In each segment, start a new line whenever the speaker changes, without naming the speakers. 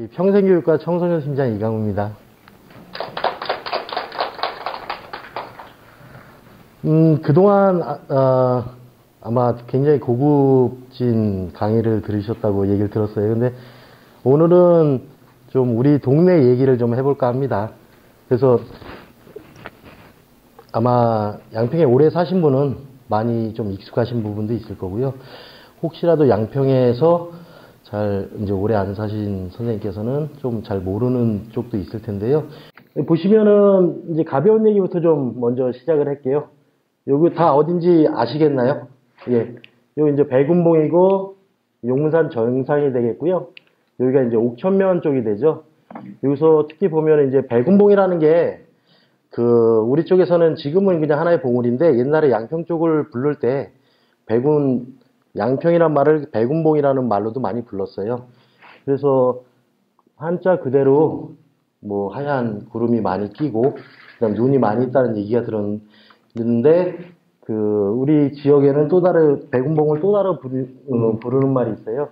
평생교육과 청소년 심장 이강우입니다. 그동안 아마 굉장히 고급진 강의를 들으셨다고 얘기를 들었어요. 근데 오늘은 좀 우리 동네 얘기를 좀 해볼까 합니다. 그래서 아마 양평에 오래 사신 분은 많이 좀 익숙하신 부분도 있을 거고요. 혹시라도 양평에서 잘 이제 오래 안 사신 선생님께서는 좀 잘 모르는 쪽도 있을 텐데요. 보시면은 이제 가벼운 얘기부터 좀 먼저 시작을 할게요. 여기 다 어딘지 아시겠나요? 예. 여기 이제 백운봉이고 용문산 정상이 되겠고요. 여기가 이제 옥천면 쪽이 되죠. 여기서 특히 보면 이제 백운봉이라는 게 우리 쪽에서는 지금은 그냥 하나의 봉우리인데 옛날에 양평 쪽을 부를 때 양평이란 말을 백운봉이라는 말로도 많이 불렀어요. 그래서 한자 그대로 뭐 하얀 구름이 많이 끼고 그다음 눈이 많이 있다는 얘기가 들었는데 우리 지역에는 또 다른 백운봉을 또 다른 부르는 말이 있어요.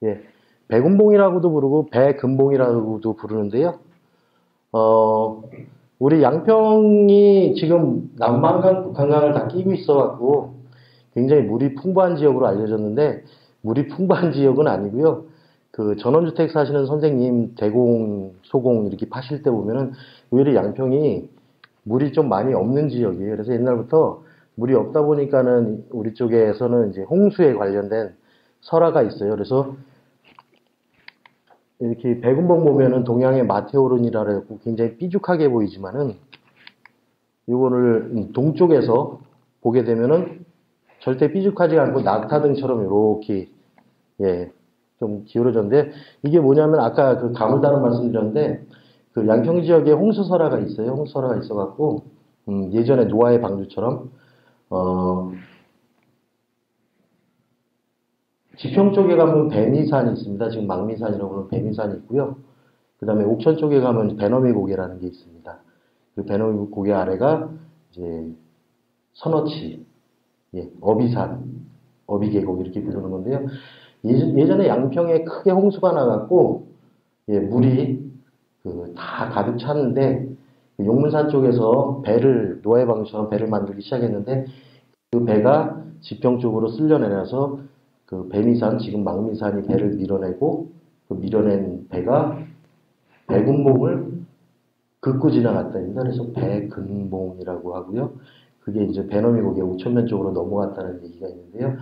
예. 백운봉이라고도 부르고 백금봉이라고도 부르는데요. 우리 양평이 지금 남한강, 북한강을 다 끼고 있어갖고 굉장히 물이 풍부한 지역으로 알려졌는데 물이 풍부한 지역은 아니고요. 전원주택 사시는 선생님 대공, 소공 이렇게 파실 때 보면은 오히려 양평이 물이 좀 많이 없는 지역이에요. 그래서 옛날부터 물이 없다 보니까는 우리 쪽에서는 이제 홍수에 관련된 설화가 있어요. 그래서 이렇게 백운봉 보면은 동양의 마테오른이라 해서 굉장히 삐죽하게 보이지만은 이거를 동쪽에서 보게 되면은 절대 삐죽하지 않고 낙타등처럼 이렇게 좀 기울어졌는데 이게 뭐냐면 아까 가물다는 말씀드렸는데 양평 지역에 홍수설화가 있어요. 홍수설화가 있어갖고 예전에 노아의 방주처럼 지평 쪽에 가면 뱀이산이 있습니다. 지금 망미산이라고 하는 뱀이산이 있고요. 그 다음에 옥천 쪽에 가면 배너미 고개라는 게 있습니다. 그 배너미 고개 아래가 이제 선어치, 어비산, 어비계곡 이렇게 부르는 건데요. 예전에 양평에 크게 홍수가 나갖고 물이 다 가득 찼는데 용문산 쪽에서 노아의 방주처럼 배를 만들기 시작했는데 그 배가 지평 쪽으로 쓸려내려서 뱀이산, 지금 망미산이 배를 밀어내고 밀어낸 배가 백운봉을 긋고 지나갔답니다. 그래서 백근봉이라고 하고요. 그게 이제 배너미 고개 옥천면 쪽으로 넘어갔다는 얘기가 있는데요.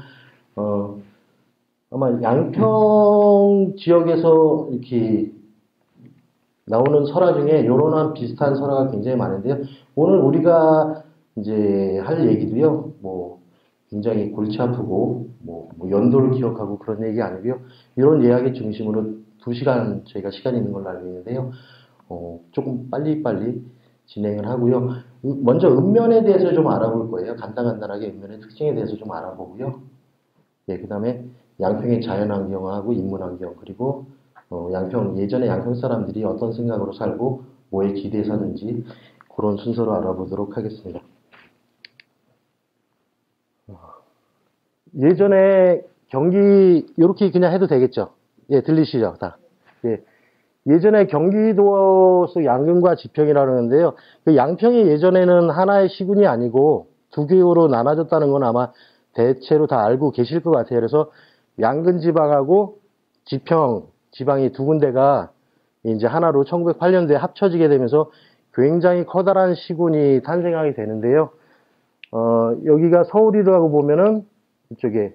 아마 양평 지역에서 이렇게 나오는 설화 중에 요런 비슷한 설화가 굉장히 많은데요. 오늘 우리가 이제 할 얘기도요, 굉장히 골치 아프고, 연도를 기억하고 그런 얘기 아니고요. 이런 이야기 중심으로 2시간 저희가 시간이 있는 걸로 알고 있는데요. 조금 빨리빨리 진행을 하고요. 먼저 읍면에 대해서 좀 알아볼 거예요. 간단하게 읍면의 특징에 대해서 좀 알아보고요. 그 다음에 양평의 자연환경하고 인문환경, 그리고 예전에 양평 사람들이 어떤 생각으로 살고 뭐에 기대해 사는지 그런 순서로 알아보도록 하겠습니다. 예전에 경기 이렇게 그냥 해도 되겠죠? 들리시죠? 다. 예전에 경기도 속 양근과 지평이라고 하는데요. 양평이 예전에는 하나의 시군이 아니고 2개로 나눠졌다는 건 아마 대체로 다 알고 계실 것 같아요. 그래서 양근 지방하고 지평 지방이 2군데가 이제 하나로 1908년도에 합쳐지게 되면서 굉장히 커다란 시군이 탄생하게 되는데요. 여기가 서울이라고 보면은 이쪽에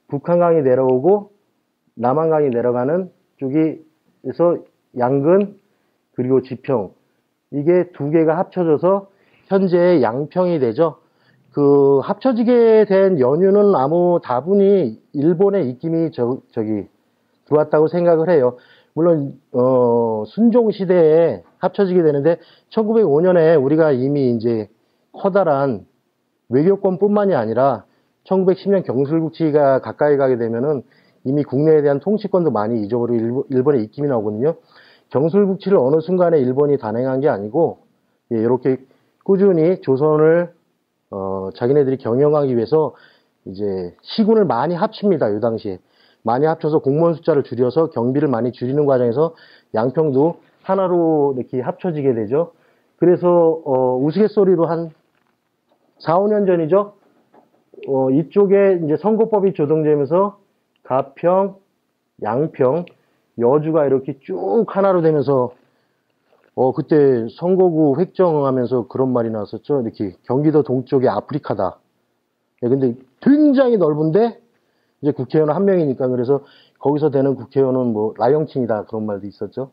북한강이 내려오고 남한강이 내려가는 쪽에서 양근 그리고 지평, 이게 2개가 합쳐져서 현재 양평이 되죠. 합쳐지게 된 연유는 다분히 일본의 입김이 들어왔다고 생각을 해요. 물론 순종 시대에 합쳐지게 되는데 1905년에 우리가 이미 이제 커다란 외교권뿐만이 아니라 1910년 경술국치가 가까이 가게 되면은 이미 국내에 대한 통치권도 많이 잊어버리고 일본의 입김이 나오거든요. 경술국치를 어느 순간에 일본이 단행한 게 아니고 이렇게 꾸준히 조선을 자기네들이 경영하기 위해서 이제 시군을 많이 합칩니다. 이 당시에. 많이 합쳐서 공무원 숫자를 줄여서 경비를 많이 줄이는 과정에서 양평도 하나로 이렇게 합쳐지게 되죠. 그래서 우스갯소리로 한 4, 5년 전이죠. 이쪽에 이제 선거법이 조정되면서 가평, 양평, 여주가 이렇게 쭉 하나로 되면서 그때 선거구 획정하면서 그런 말이 나왔었죠. 이렇게 경기도 동쪽에 아프리카다. 예, 근데 굉장히 넓은데 이제 국회의원 한 명이니까 그래서 거기서 되는 국회의원은 뭐 라이언킹이다 그런 말도 있었죠.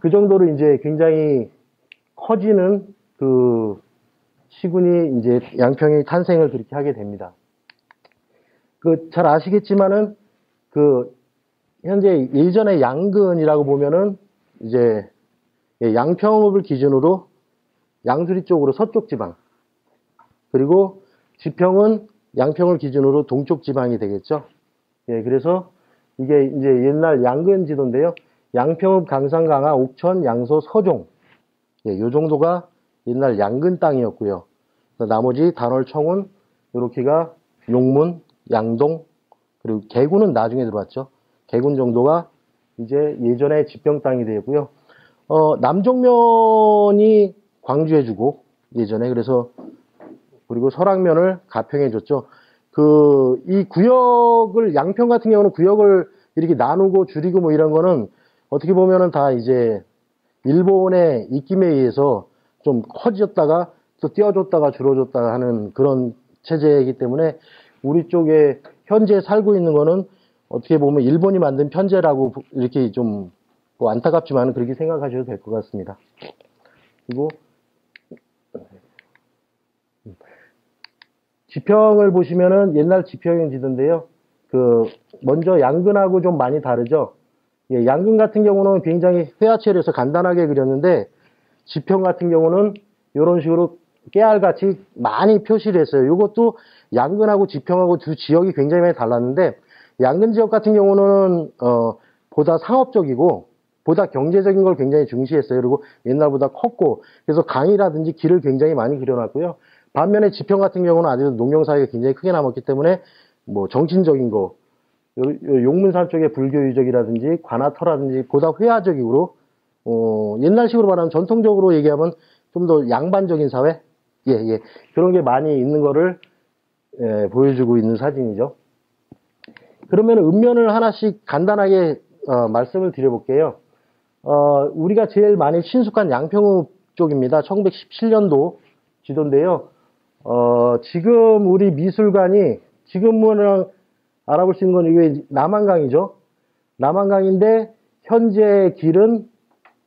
그 정도로 이제 굉장히 커지는 그 시군이 이제 양평이 탄생을 그렇게 하게 됩니다. 잘 아시겠지만은 현재 예전에 양근이라고 보면은 이제 양평읍을 기준으로 양수리 쪽으로 서쪽 지방, 그리고 지평은 양평을 기준으로 동쪽 지방이 되겠죠. 예, 그래서 이게 이제 옛날 양근 지도인데요. 양평읍, 강산, 강화, 옥천, 양서, 서종. 예, 요 정도가 옛날 양근 땅이었고요. 나머지 단월, 청운, 요렇게가 용문, 양동, 그리고 개군은 나중에 들어왔죠. 개군 정도가 이제 예전에 지평 땅이 되었고요. 남종면이 광주해주고 예전에 그래서 그리고 설악면을 가평해줬죠. 이 구역을 양평 같은 경우는 구역을 이렇게 나누고 줄이고 뭐 이런 거는 어떻게 보면은 다 이제 일본의 입김에 의해서 좀 커졌다가 또 띄워줬다가 줄어줬다가 하는 그런 체제이기 때문에 우리 쪽에 현재 살고 있는 거는 어떻게 보면 일본이 만든 편제라고 이렇게 좀 뭐 안타깝지만 그렇게 생각하셔도 될 것 같습니다. 그리고 지평을 보시면은 옛날 지평형 지도인데요. 먼저 양근하고 좀 많이 다르죠. 예, 양근 같은 경우는 굉장히 회화체로 해서 간단하게 그렸는데 지평 같은 경우는 이런 식으로 깨알같이 많이 표시를 했어요. 이것도 양근하고 지평하고 두 지역이 굉장히 많이 달랐는데 양근 지역 같은 경우는 보다 상업적이고 보다 경제적인 걸 굉장히 중시했어요. 그리고 옛날보다 컸고 그래서 강이라든지 길을 굉장히 많이 그려놨고요. 반면에 지평 같은 경우는 아직도 농경사회가 굉장히 크게 남았기 때문에 뭐 정신적인 거 용문산 쪽의 불교 유적이라든지 관아터라든지 보다 회화적으로 옛날식으로 말하면 전통적으로 얘기하면 좀 더 양반적인 사회 그런 게 많이 있는 거를 보여주고 있는 사진이죠. 그러면 읍면을 하나씩 간단하게 말씀을 드려볼게요. 우리가 제일 많이 친숙한 양평읍 쪽입니다. 1917년도 지도인데요. 지금 우리 미술관이 지금은 알아볼 수 있는 건 이게 남한강이죠. 남한강인데 현재 길은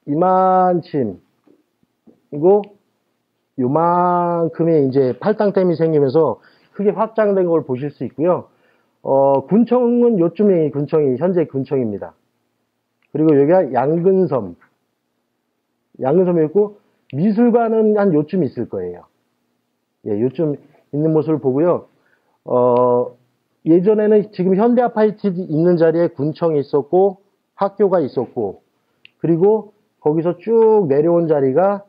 이만큼 이고 요만큼의 이제 팔당댐이 생기면서 크게 확장된 걸 보실 수 있고요. 군청은 요쯤이 군청이 현재 군청입니다. 그리고 여기가 양근섬이 있고 미술관은 한 요쯤 있을 거예요. 예, 요쯤 있는 모습을 보고요. 예전에는 지금 현대아파트 있는 자리에 군청이 있었고 학교가 있었고 그리고 거기서 쭉 내려온 자리가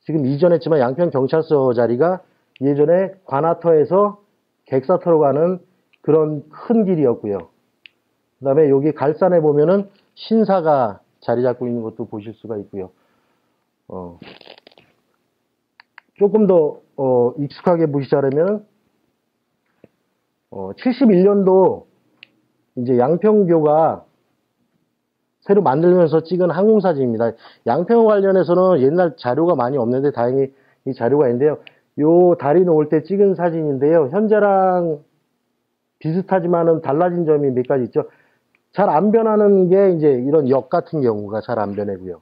지금 이전했지만 양평경찰서 자리가 예전에 관아터에서 객사터로 가는 그런 큰 길이었고요. 그 다음에 여기 갈산에 보면은 신사가 자리 잡고 있는 것도 보실 수가 있고요. 조금 더 익숙하게 보시자면 71년도 이제 양평교가 새로 만들면서 찍은 항공사진입니다. 양평 관련해서는 옛날 자료가 많이 없는데 다행히 이 자료가 있는데요. 요 다리 놓을 때 찍은 사진인데요. 현재랑 비슷하지만은 달라진 점이 몇 가지 있죠. 잘 안 변하는 게 이제 이런 역 같은 경우가 잘 안 변하고요.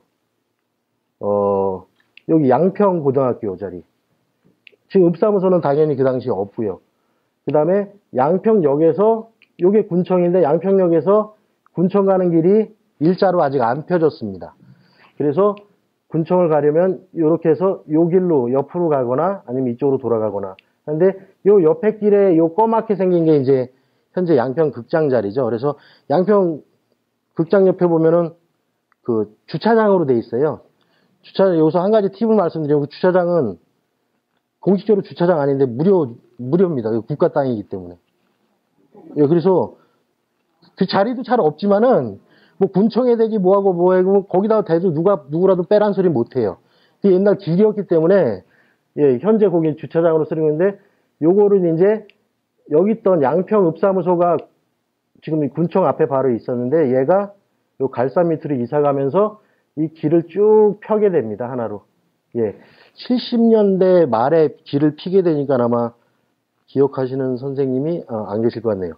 여기 양평 고등학교 자리. 지금 읍사무소는 당연히 그 당시에 없고요. 그 다음에 양평역에서 요게 군청인데 양평역에서 군청 가는 길이 일자로 아직 안 펴졌습니다. 그래서 군청을 가려면 이렇게 해서 요 길로 옆으로 가거나 아니면 이쪽으로 돌아가거나. 근데 요 옆에 길에 요 꺼맣게 생긴 게 이제 현재 양평 극장 자리죠. 그래서 양평 극장 옆에 보면은 그 주차장으로 돼 있어요. 여기서 한 가지 팁을 말씀드리면 그 주차장은 공식적으로 주차장 아닌데 무료입니다. 국가 땅이기 때문에. 예, 그래서 그 자리도 잘 없지만은, 뭐 군청에 대기 뭐하고 거기다가 대도 누구라도 빼란 소리 못 해요. 그 옛날 길이었기 때문에, 예, 현재 거기 주차장으로 쓰는 건데, 요거를 이제, 여기 있던 양평읍사무소가 지금 이 군청 앞에 바로 있었는데, 얘가 요 갈산 밑으로 이사 가면서 이 길을 쭉 펴게 됩니다, 하나로. 예. 70년대 말에 길을 피게 되니까 아마 기억하시는 선생님이 안 계실 것 같네요.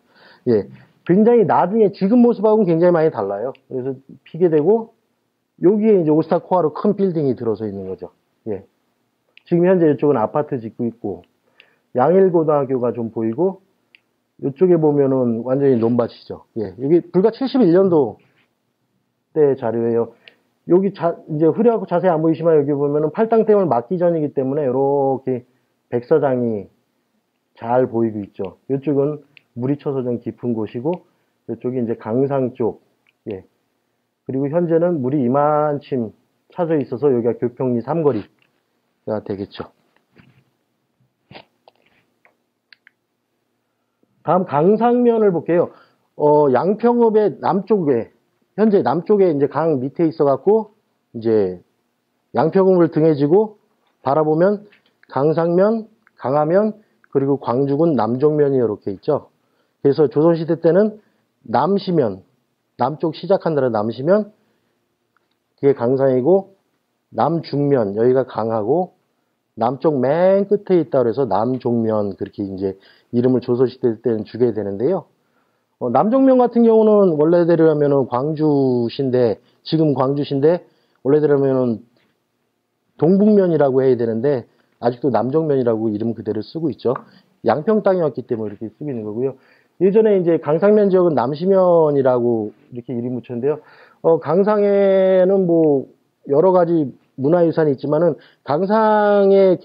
예. 굉장히 나중에 지금 모습하고는 굉장히 많이 달라요. 그래서 피게 되고, 여기에 이제 오스타코아로 큰 빌딩이 들어서 있는 거죠. 예. 지금 현재 이쪽은 아파트 짓고 있고, 양일고등학교가 좀 보이고, 이쪽에 보면은 완전히 논밭이죠. 예. 여기 불과 71년도 때 자료예요. 여기 이제 흐려갖고 자세히 안 보이시면 여기 보면은 팔당댐을 막기 전이기 때문에 이렇게 백사장이 잘 보이고 있죠. 이쪽은 물이 쳐서 좀 깊은 곳이고, 이쪽이 이제 강상 쪽. 예. 그리고 현재는 물이 이만침 차져 있어서 여기가 교평리 삼거리가 되겠죠. 다음 강상면을 볼게요. 양평읍의 남쪽에, 현재 남쪽에 이제 강 밑에 있어갖고, 이제 양평읍을 등에 지고 바라보면 강상면, 강화면, 그리고 광주군 남종면이 이렇게 있죠. 그래서 조선시대 때는 남시면, 남쪽 시작한다는 남시면, 그게 강상이고, 남중면, 여기가 강하고, 남쪽 맨 끝에 있다 그래서 남종면, 그렇게 이제 이름을 조선시대 때는 주게 되는데요. 남종면 같은 경우는 원래대로라면은 광주시인데, 지금 광주시인데, 원래대로라면은 동북면이라고 해야 되는데, 아직도 남종면이라고 이름 그대로 쓰고 있죠. 양평 땅이었기 때문에 이렇게 쓰고 있는 거고요. 예전에 이제 강상면 지역은 남시면이라고 이렇게 이름 붙였는데요. 강상에는 뭐 여러 가지 문화유산이 있지만은 강상에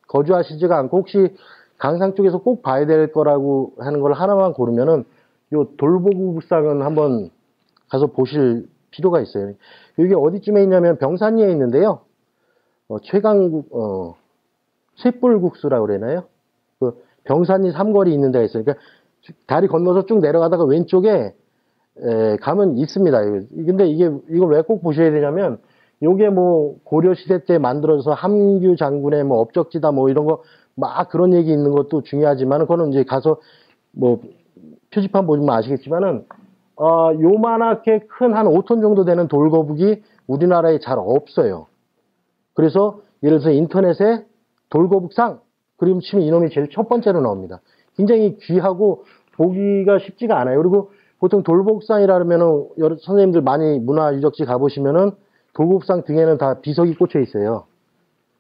거주하시지가 않고 혹시 강상 쪽에서 꼭 봐야 될 거라고 하는 걸 하나만 고르면은 요 돌보구상은 한번 가서 보실 필요가 있어요. 여기 어디쯤에 있냐면 병산리에 있는데요. 쇳불국수라고 그러나요? 그 병산리 삼거리 있는 데가 있어요. 그러니까 다리 건너서 쭉 내려가다가 왼쪽에 가면 있습니다. 근데 이걸 왜 꼭 보셔야 되냐면 요게 뭐 고려시대 때 만들어서 함규 장군의 뭐 업적지다 뭐 이런 거 막 그런 얘기 있는 것도 중요하지만 그거는 이제 가서 뭐 표지판 보시면 아시겠지만은 요만하게 큰 한 5톤 정도 되는 돌거북이 우리나라에 잘 없어요. 그래서 예를 들어서 인터넷에 돌거북상 그림 치면 이놈이 제일 첫 번째로 나옵니다. 굉장히 귀하고 보기가 쉽지가 않아요. 그리고 보통 돌거북상이라 그러면은 여러 선생님들 많이 문화유적지 가보시면은 돌거북상 등에는 다 비석이 꽂혀 있어요.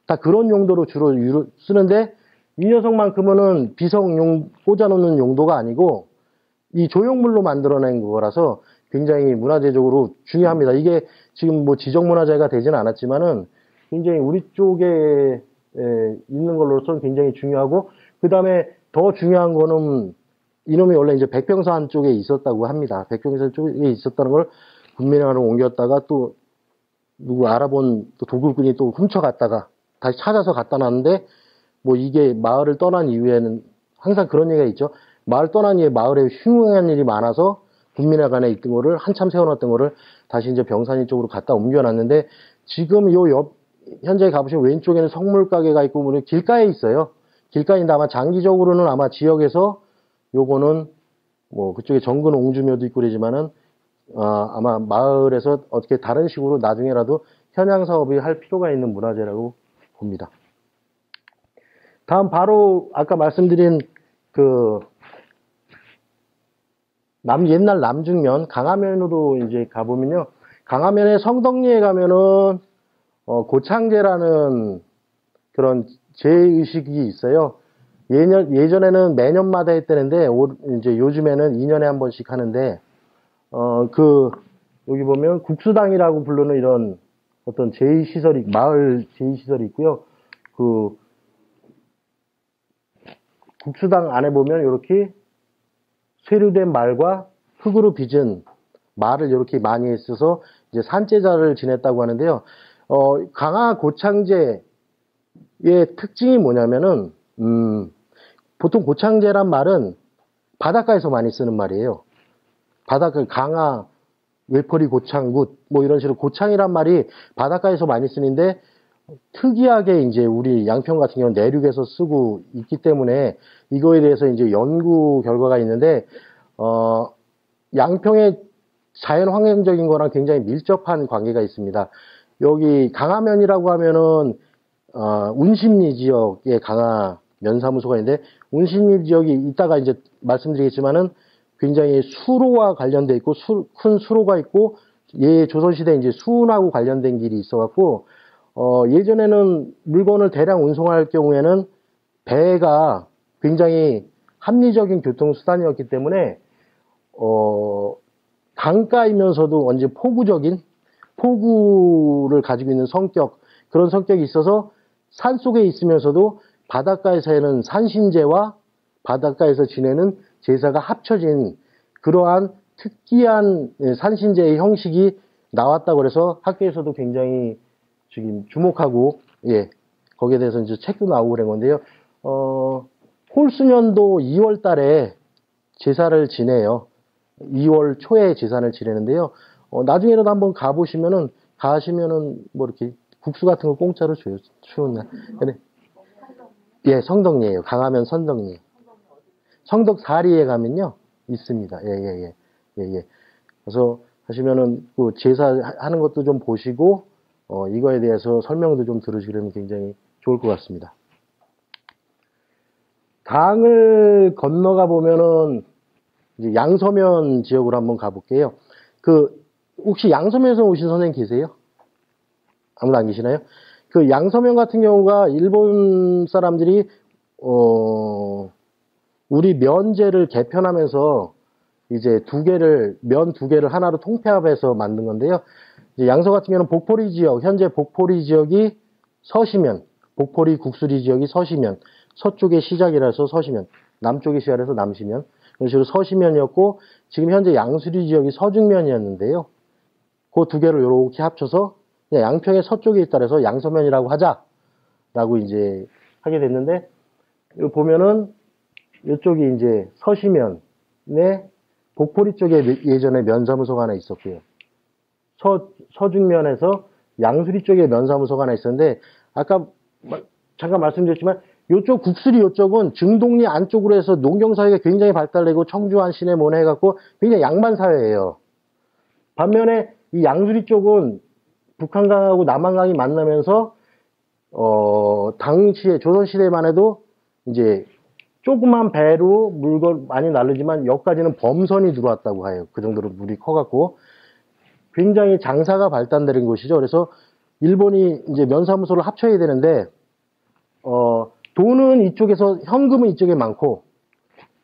다 그런 용도로 주로 쓰는데 이 녀석만큼은 비석 꽂아놓는 용도가 아니고 이 조형물로 만들어낸 거라서 굉장히 문화재적으로 중요합니다. 이게 지금 뭐 지정문화재가 되지는 않았지만은 굉장히 우리 쪽에 있는 걸로서는 굉장히 중요하고 그 다음에 더 중요한 거는 이놈이 원래 이제 백병산 쪽에 있었다고 합니다. 백병산 쪽에 있었다는 걸 군민회관으로 옮겼다가 또 누구 알아본 또 도굴꾼이 또 훔쳐갔다가 다시 찾아서 갖다 놨는데 뭐 이게 마을을 떠난 이후에는 항상 그런 얘기가 있죠. 마을 떠난 이후에 마을에 흉흉한 일이 많아서 군민회관에 있던 거를 한참 세워놨던 거를 다시 이제 병산이 쪽으로 갖다 옮겨놨는데 지금 요 옆 현재 가보시면 왼쪽에는 성물 가게가 있고 뭐 길가에 있어요. 길가인데 아마 장기적으로는 아마 지역에서 요거는 뭐 그쪽에 정근 옹주묘도 있고 그러지만은 아마 마을에서 어떻게 다른 식으로 나중에라도 현양 사업이 할 필요가 있는 문화재라고 봅니다. 다음 바로 아까 말씀드린 그 옛날 남중면 강화면으로 이제 가보면요. 강화면의 성덕리에 가면은 고창제라는 그런 제의식이 있어요. 예전에는 매년마다 했다는데 이제 요즘에는 2년에 한 번씩 하는데 여기 보면 국수당이라고 부르는 이런 어떤 제의시설이 마을 제의시설이 있고요. 그 국수당 안에 보면 이렇게 쇠류된 말과 흙으로 빚은 말을 이렇게 많이 했어서 이제 산제자를 지냈다고 하는데요. 강화 고창제의 특징이 뭐냐면은 보통 고창제란 말은 바닷가에서 많이 쓰는 말이에요. 바닷가 강화, 외퍼리 고창, 굿, 뭐 이런 식으로 고창이란 말이 바닷가에서 많이 쓰는데 특이하게 이제 우리 양평 같은 경우는 내륙에서 쓰고 있기 때문에 이거에 대해서 이제 연구 결과가 있는데, 양평의 자연 환경적인 거랑 굉장히 밀접한 관계가 있습니다. 여기 강화면이라고 하면은, 운심리 지역에 강화 면사무소가 있는데, 운심리 지역이 이따가 이제 말씀드리겠지만은 굉장히 수로와 관련돼 있고, 큰 수로가 있고, 조선시대 이제 수운하고 관련된 길이 있어갖고, 예전에는 물건을 대량 운송할 경우에는 배가 굉장히 합리적인 교통수단이었기 때문에, 강가이면서도 완전 포구를 가지고 있는 그런 성격이 있어서 산 속에 있으면서도 바닷가에서는 산신제와 바닷가에서 지내는 제사가 합쳐진 그러한 특이한 산신제의 형식이 나왔다고 그래서 학교에서도 굉장히 지금 주목하고, 거기에 대해서 이제 책도 나오고 그런 건데요. 홀수년도 2월 달에 제사를 지내요. 2월 초에 제사를 지내는데요. 나중에라도 한번 가시면은 뭐 이렇게 국수 같은 거 공짜로 줘요. 추운 날. 예, 성덕리에요. 강화면 선덕리. 성덕 사리에 가면요. 있습니다. 예. 그래서 하시면은 그 제사하는 것도 좀 보시고, 이거에 대해서 설명도 좀 들으시려면 굉장히 좋을 것 같습니다. 강을 건너가 보면은 이제 양서면 지역으로 한번 가볼게요. 혹시 양서면에서 오신 선생님 계세요? 아무도 안 계시나요? 그 양서면 같은 경우가 일본 사람들이, 우리 면제를 개편하면서 이제 면 두 개를 하나로 통폐합해서 만든 건데요. 이제 양서 같은 경우는 복포리 지역, 현재 복포리 지역이 서시면, 복포리 국수리 지역이 서시면, 서쪽의 시작이라서 서시면, 남쪽의 시작이라서 남시면, 그런 식으로 서시면이었고, 지금 현재 양수리 지역이 서중면이었는데요. 그 두 개를 이렇게 합쳐서 양평의 서쪽에 있다 해서 양서면이라고 하자라고 이제 하게 됐는데, 여기 보면은 이쪽이 이제 서시면에 복포리 쪽에 예전에 면사무소가 하나 있었고요. 서중면에서 양수리 쪽에 면사무소가 하나 있었는데, 아까 잠깐 말씀드렸지만 요쪽 국수리 요쪽은 증동리 안쪽으로 해서 농경사회가 굉장히 발달되고 청주안 시내 모내 해갖고 굉장히 양반사회예요. 반면에 이 양수리 쪽은 북한강하고 남한강이 만나면서 당시에 조선시대만 해도 이제 조그만 배로 물건 많이 나르지만 여기까지는 범선이 들어왔다고 해요. 그 정도로 물이 커갖고 굉장히 장사가 발달된 곳이죠. 그래서 일본이 이제 면사무소를 합쳐야 되는데, 돈은 이쪽에서, 현금은 이쪽에 많고,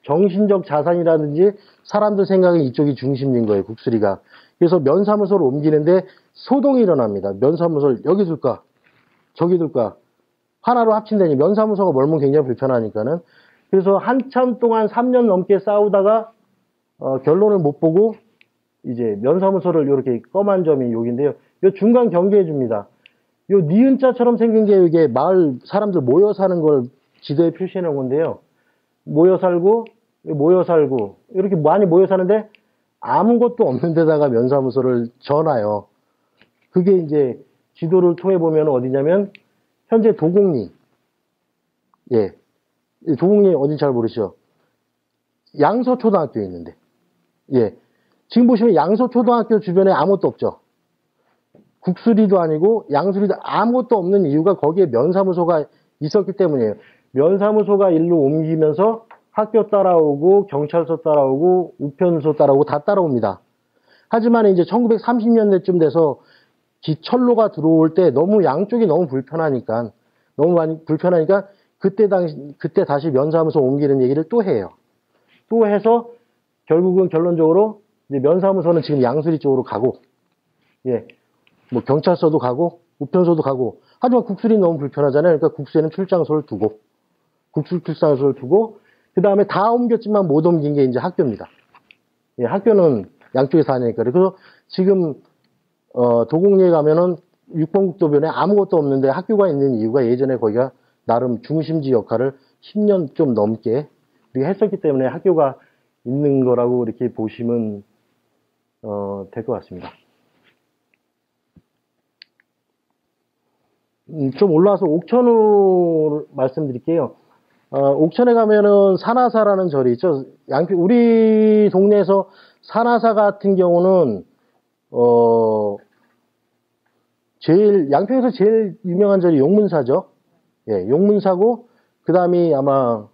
정신적 자산이라든지 사람들 생각은 이쪽이 중심인 거예요, 국수리가. 그래서 면사무소를 옮기는데 소동이 일어납니다. 면사무소를 여기 둘까? 저기 둘까? 하나로 합친다니 면사무소가 멀면 굉장히 불편하니까는. 그래서 한참 동안 3년 넘게 싸우다가, 결론을 못 보고, 이제 면사무소를 이렇게 검은 점이 여기인데요. 이 중간 경계해 줍니다. 요 니은자처럼 생긴 게 이게 마을 사람들 모여 사는 걸 지도에 표시해 놓은 건데요. 모여 살고 이렇게 많이 모여 사는데 아무것도 없는 데다가 면사무소를 전화요. 그게 이제 지도를 통해 보면 어디냐면 현재 도곡리. 예. 도곡리 어딘지 잘 모르시죠? 양서초등학교에 있는데. 예. 지금 보시면 양서초등학교 주변에 아무것도 없죠. 국수리도 아니고 양수리도 아무것도 없는 이유가 거기에 면사무소가 있었기 때문이에요. 면사무소가 일로 옮기면서 학교 따라오고 경찰서 따라오고 우편소 따라오고 다 따라옵니다. 하지만 이제 1930년대쯤 돼서 철로가 들어올 때 너무 양쪽이 너무 불편하니까 그때 다시 면사무소 옮기는 얘기를 또 해요. 또 해서 결국은 결론적으로 이제 면사무소는 지금 양수리 쪽으로 가고, 예. 뭐 경찰서도 가고 우편소도 가고, 하지만 국수리는 너무 불편하잖아요. 그러니까 국수에는 출장소를 두고 그 다음에 다 옮겼지만 못 옮긴 게 이제 학교입니다. 예, 학교는 양쪽에서 하니까. 그래서 지금 도곡리에 가면은 6번 국도변에 아무것도 없는데 학교가 있는 이유가 예전에 거기가 나름 중심지 역할을 10년 좀 넘게 우리가 했었기 때문에 학교가 있는 거라고 이렇게 보시면 될 것 같습니다. 좀 올라와서 옥천을 말씀드릴게요. 옥천에 가면은 산하사라는 절이 있죠. 우리 동네에서 산하사 같은 경우는, 양평에서 제일 유명한 절이 용문사죠. 예, 용문사고, 그 다음이 아마,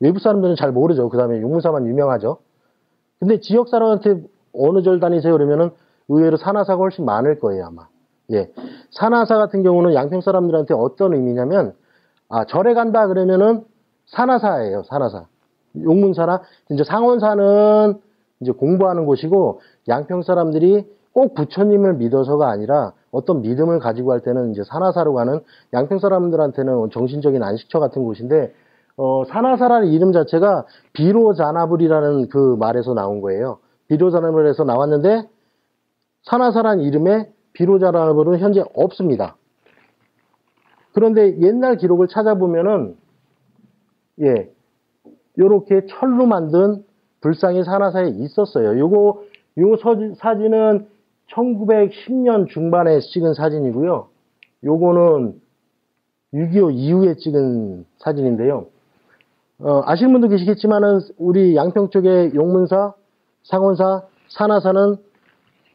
외부 사람들은 잘 모르죠. 그 다음에 용문사만 유명하죠. 근데 지역 사람한테 어느 절 다니세요? 그러면은 의외로 산하사가 훨씬 많을 거예요, 아마. 예. 산하사 같은 경우는 양평 사람들한테 어떤 의미냐면, 절에 간다 그러면은 산하사예요, 산하사. 용문사나, 이제 상원사는 이제 공부하는 곳이고, 양평 사람들이 꼭 부처님을 믿어서가 아니라 어떤 믿음을 가지고 할 때는 이제 산하사로 가는 양평 사람들한테는 정신적인 안식처 같은 곳인데, 산하사라는 이름 자체가 비로자나불이라는 그 말에서 나온 거예요. 비로자나불에서 나왔는데, 산하사라는 이름에 비로자나불은 현재 없습니다. 그런데 옛날 기록을 찾아보면은, 예, 요렇게 철로 만든 불상이 산하사에 있었어요. 요 사진은 1910년 중반에 찍은 사진이고요. 요거는 6.25 이후에 찍은 사진인데요. 아시는 분도 계시겠지만은, 우리 양평 쪽에 용문사, 상원사, 산하사는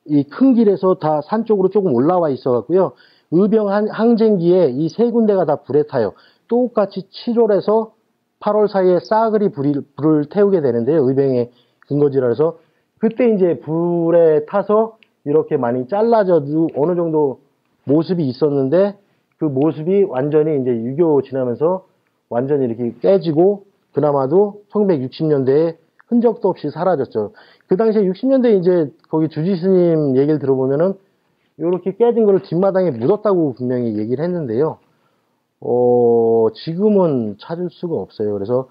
이 큰 길에서 다 산 쪽으로 조금 올라와 있어갖고요. 의병 항쟁기에 이 세 군데가 다 불에 타요. 똑같이 7월에서 8월 사이에 싸그리 불을 태우게 되는데요. 의병의 근거지라 해서 그때 이제 불에 타서 이렇게 많이 잘라져도 어느 정도 모습이 있었는데, 그 모습이 완전히 이제 6.25 지나면서 완전히 이렇게 깨지고, 그나마도 1960년대에 흔적도 없이 사라졌죠. 그 당시에 60년대 이제 거기 주지 스님 얘기를 들어보면은 이렇게 깨진 거를 뒷마당에 묻었다고 분명히 얘기를 했는데요. 지금은 찾을 수가 없어요. 그래서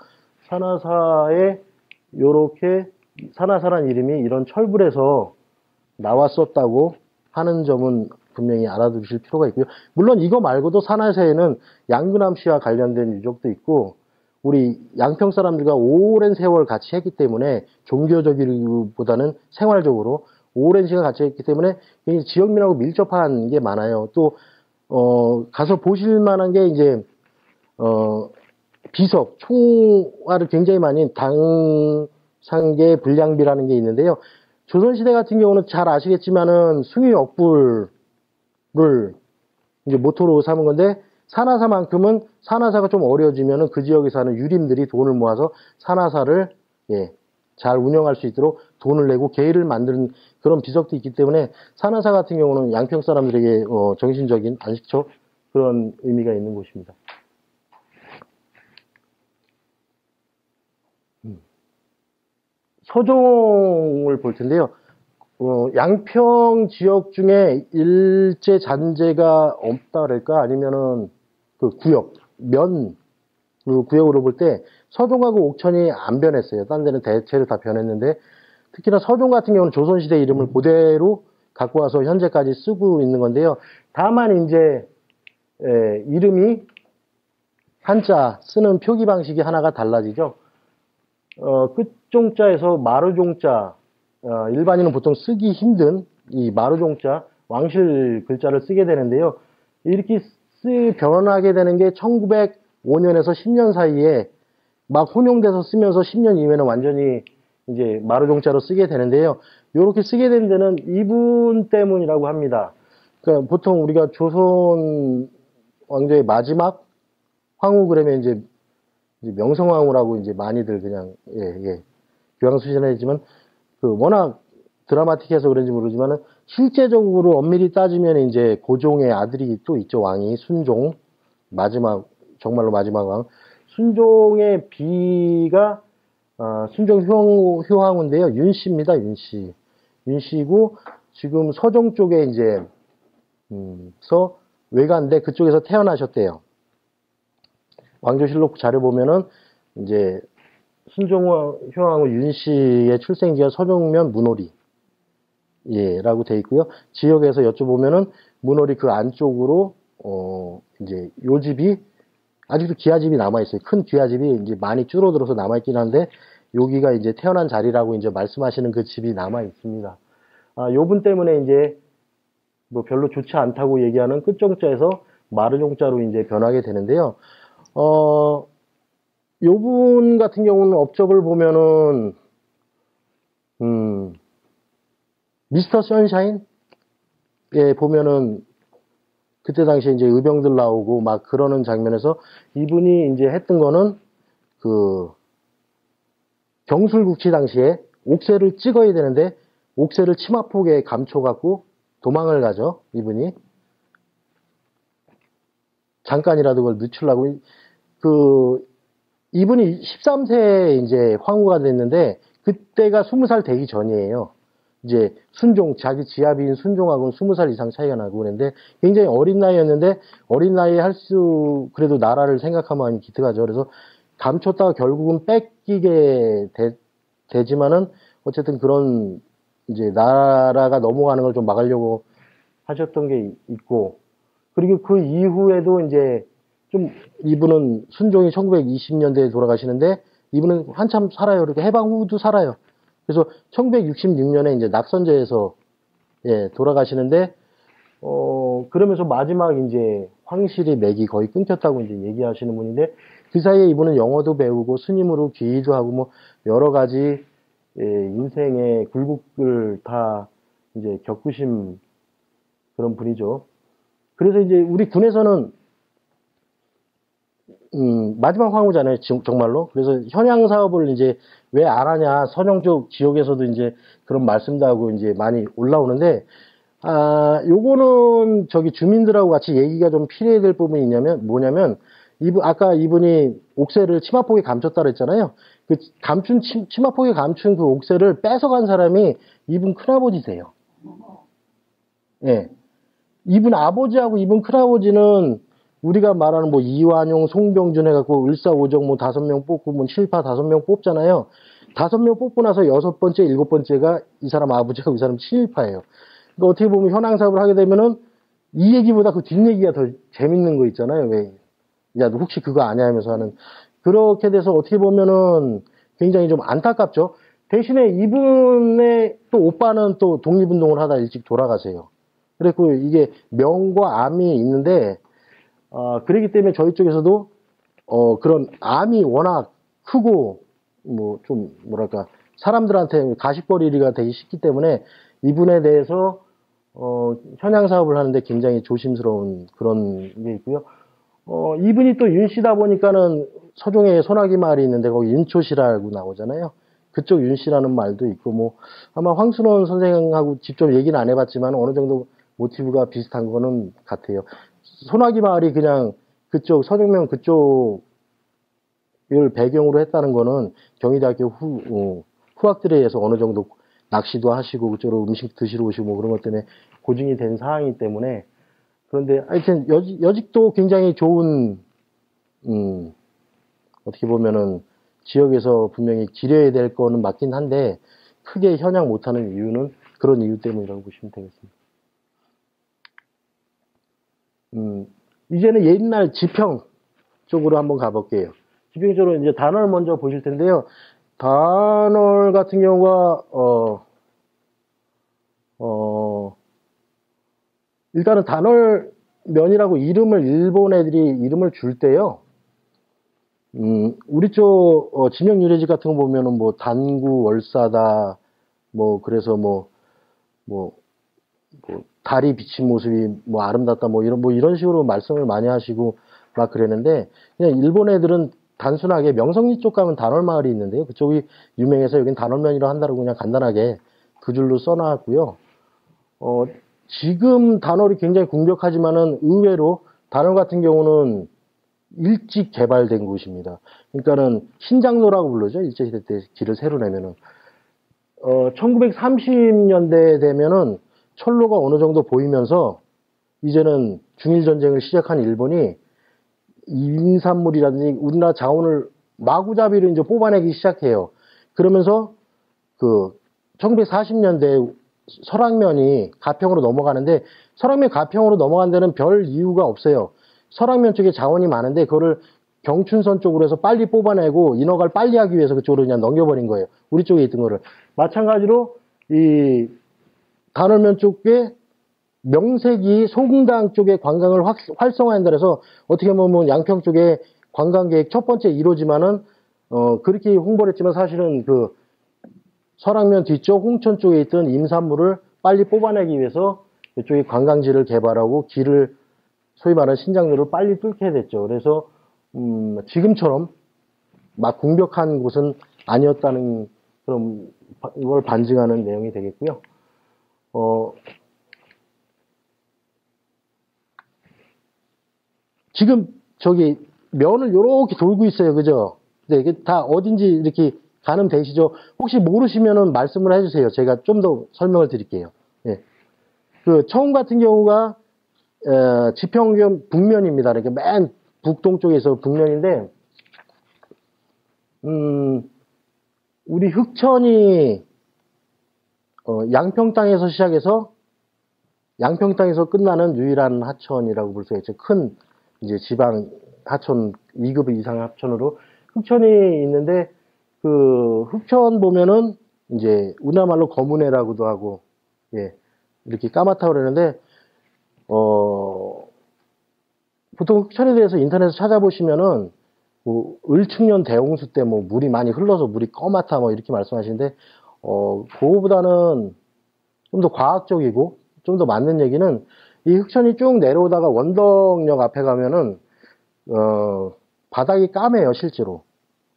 산하사에 요렇게 산하사란 이름이 이런 철불에서 나왔었다고 하는 점은 분명히 알아두실 필요가 있고요. 물론 이거 말고도 산하사에는 양근암 씨와 관련된 유적도 있고, 우리 양평 사람들과 오랜 세월 같이 했기 때문에 종교적이기보다는 생활적으로 오랜 시간 같이 했기 때문에 지역민하고 밀접한 게 많아요. 또 가서 보실 만한 게 이제 비석, 총알을 굉장히 많이 당상계 불량비라는 게 있는데요. 조선시대 같은 경우는 잘 아시겠지만은 숭유역불을 이제 모토로 삼은 건데, 산하사만큼은 산하사가 좀 어려워지면은 그 지역에 사는 유림들이 돈을 모아서 산하사를 잘 운영할 수 있도록 돈을 내고 계의를 만드는 그런 비석도 있기 때문에, 산하사 같은 경우는 양평 사람들에게 정신적인 안식처, 그런 의미가 있는 곳입니다. 서종을 볼 텐데요. 양평 지역 중에 일제 잔재가 없다 그럴까? 아니면은 그 그 구역으로 볼 때 서종하고 옥천이 안 변했어요. 딴 데는 대체로 다 변했는데, 특히나 서종 같은 경우는 조선시대 이름을 그대로 갖고 와서 현재까지 쓰고 있는 건데요. 다만 이제 이름이 한자 쓰는 표기 방식이 하나가 달라지죠. 끝종자에서 마루종자, 일반인은 보통 쓰기 힘든 이 마루종자, 왕실 글자를 쓰게 되는데요. 이렇게 변하게 되는 게 1905년에서 10년 사이에 막 혼용돼서 쓰면서 10년 이후에는 완전히 이제 마루종자로 쓰게 되는데요. 이렇게 쓰게 된 데는 이분 때문이라고 합니다. 그러니까 보통 우리가 조선 왕조의 마지막 황후 그러면 이제 명성황후라고 이제 많이들 그냥 교양수신하지만, 그 워낙 드라마틱해서 그런지 모르지만은 실제적으로 엄밀히 따지면 이제 고종의 아들이 또 있죠. 왕이 순종, 정말로 마지막 왕. 순종의 비가 순종 효황후인데요. 윤씨입니다. 윤씨고 지금 서종 쪽에 이제 외가인데 그쪽에서 태어나셨대요. 왕조실록 자료 보면은 이제 순종 효황후 윤씨의 출생지가 서종면 문호리 라고 돼 있고요. 지역에서 여쭤보면은 문호리 그 안쪽으로 이제 요 집이 아직도 기아집이 남아 있어요. 큰 기아집이 이제 많이 줄어들어서 남아 있긴 한데, 여기가 이제 태어난 자리라고 이제 말씀하시는 그 집이 남아 있습니다. 요 분 때문에 이제 뭐 별로 좋지 않다고 얘기하는 끝정자에서 마르종자로 이제 변하게 되는데요. 요 분 같은 경우는 업적을 보면은, 미스터 선샤인? 예, 보면은, 그때 당시에 이제 의병들 나오고 막 그러는 장면에서 이분이 이제 했던 거는 경술국치 당시에 옥새를 찍어야 되는데 옥새를 치마폭에 감춰갖고 도망을 가죠, 이분이. 잠깐이라도 그걸 늦추려고. 이분이 13세에 이제 황후가 됐는데 그때가 20살 되기 전이에요. 이제 자기 지아비인 순종하고는 20살 이상 차이가 나고 그랬는데 굉장히 어린 나이였는데 어린 나이에 그래도 나라를 생각하면 기특하죠. 그래서 감췄다가 결국은 뺏기게 되지만은 어쨌든 그런 이제 나라가 넘어가는 걸 좀 막으려고 하셨던 게 있고 그리고 그 이후에도 이제 좀 이분은 순종이 1920년대에 돌아가시는데 이분은 한참 살아요. 그렇게 해방 후도 살아요. 그래서 1966년에 이제 낙선제에서 돌아가시는데 그러면서 마지막 이제 황실이 맥이 거의 끊겼다고 이제 얘기하시는 분인데 그 사이에 이분은 영어도 배우고 스님으로 귀의도 하고 뭐 여러 가지 인생의 굴곡을 다 이제 겪으신 그런 분이죠. 그래서 이제 우리 군에서는 마지막 황후잖아요, 정말로. 그래서 현양 사업을 이제 왜 안 하냐, 선영 쪽 지역에서도 이제 그런 말씀도 하고 이제 많이 올라오는데, 요거는 주민들하고 같이 얘기가 좀 필요해야 될 부분이 뭐냐면, 아까 이분이 옥새를 치마폭에 감췄다 그랬잖아요. 그 치마폭에 감춘 그 옥새를 뺏어간 사람이 이분 큰아버지세요. 예. 이분 아버지하고 이분 큰아버지는 우리가 말하는 뭐 이완용, 송병준 해갖고 을사오정 뭐 5명 뽑고 뭐 실파 5명 뽑잖아요. 5명 뽑고 나서 6번째, 7번째가 이 사람 아버지하고 이 사람 친일파예요. 그러니까 어떻게 보면 현황 사업을 하게 되면은 이 얘기보다 그 뒷얘기가 더 재밌는 거 있잖아요. 왜? 야, 너 혹시 그거 아냐 하면서 하는. 그렇게 돼서 어떻게 보면은 굉장히 좀 안타깝죠. 대신에 이분의 또 오빠는 또 독립운동을 하다 일찍 돌아가세요. 그래고 이게 명과 암이 있는데 그렇기 때문에 저희 쪽에서도 그런 암이 워낙 크고 뭐 좀 뭐랄까 사람들한테 가십거리가 되기 쉽기 때문에 이분에 대해서 현양 사업을 하는데 굉장히 조심스러운 그런 게 있고요. 이분이 또 윤씨다 보니까는 서종에 소나기 마을이 있는데 거기 윤초시라고 나오잖아요. 그쪽 윤씨라는 말도 있고 뭐 아마 황순원 선생하고 직접 얘기는 안 해봤지만 어느 정도 모티브가 비슷한 거는 같아요. 소나기 마을이 그냥 그쪽 서정면 그쪽을 배경으로 했다는 거는 경희대학교 후학들에 의해서 어느 정도 낚시도 하시고 그쪽으로 음식 드시러 오시고 뭐 그런 것 때문에 고증이 된 사항이기 때문에 그런데 하여튼 여직도 굉장히 좋은 어떻게 보면은 지역에서 분명히 기려야 될 거는 맞긴 한데 크게 현양 못하는 이유는 그런 이유 때문이라고 보시면 되겠습니다. 이제는 옛날 지평 쪽으로 한번 가볼게요. 지평 쪽으로 이제 단월 먼저 보실 텐데요. 단월 같은 경우가, 일단은 단월면이라고 일본 애들이 이름을 줄 때요. 우리 쪽, 지명 유래지 같은 거 보면은 뭐 단구, 월사다, 뭐, 그래서 달이 비친 모습이 뭐 아름답다 뭐 이런 식으로 말씀을 많이 하시고 막 그랬는데 그냥 일본 애들은 단순하게 명성리 쪽 가면 단월마을이 있는데요. 그쪽이 유명해서 여긴 단월면이라고 한다고 그냥 간단하게 그 줄로 써놨고요. 지금 단월이 굉장히 궁벽하지만은 의외로 단월 같은 경우는 일찍 개발된 곳입니다. 그러니까는 신장로라고 불러죠. 일제시대 때 길을 새로 내면은 1930년대 되면은 철로가 어느 정도 보이면서 이제는 중일전쟁을 시작한 일본이 인산물이라든지 우리나라 자원을 마구잡이로 이제 뽑아내기 시작해요. 그러면서 1940년대 설악면이 가평으로 넘어가는데 설악면 가평으로 넘어간 데는 별 이유가 없어요. 설악면 쪽에 자원이 많은데 그거를 경춘선 쪽으로 해서 빨리 뽑아내고 인허가를 빨리 하기 위해서 그쪽으로 그냥 넘겨버린 거예요. 우리 쪽에 있던 거를. 마찬가지로 이 단월면 쪽에 명색이 소금강 쪽에 관광을 활성화한다 그래서 어떻게 보면 양평 쪽에 관광계획 첫 번째 1호지만은 그렇게 홍보를 했지만 사실은 그 설악면 뒤쪽 홍천 쪽에 있던 임산물을 빨리 뽑아내기 위해서 이쪽에 관광지를 개발하고 길을 소위 말하는 신장로를 빨리 뚫게 됐죠. 그래서 지금처럼 막 궁벽한 곳은 아니었다는 그런 걸 반증하는 내용이 되겠고요. 지금 저기 면을 요렇게 돌고 있어요. 그죠? 네, 이게 다 어딘지 이렇게 가늠되시죠? 혹시 모르시면은 말씀을 해주세요. 제가 좀 더 설명을 드릴게요. 네. 그 청운 같은 경우가 지평 북면입니다. 이렇게 맨 북동쪽에서 북면인데 우리 흑천이 양평 땅에서 시작해서 양평 땅에서 끝나는 유일한 하천이라고 볼 수가 있죠. 큰 이제 지방 하천 2급 이상 하천으로 흑천이 있는데 그 흑천 보면은 이제 우리나라말로 거문해라고도 하고 예 이렇게 까맣다고 그러는데 보통 흑천에 대해서 인터넷에 찾아보시면은 뭐 을충년 대홍수 때 뭐 물이 많이 흘러서 물이 까맣다 뭐 이렇게 말씀하시는데 그거보다는 좀 더 과학적이고 좀 더 맞는 얘기는 이 흑천이 쭉 내려오다가 원덕역 앞에 가면은 바닥이 까매요 실제로.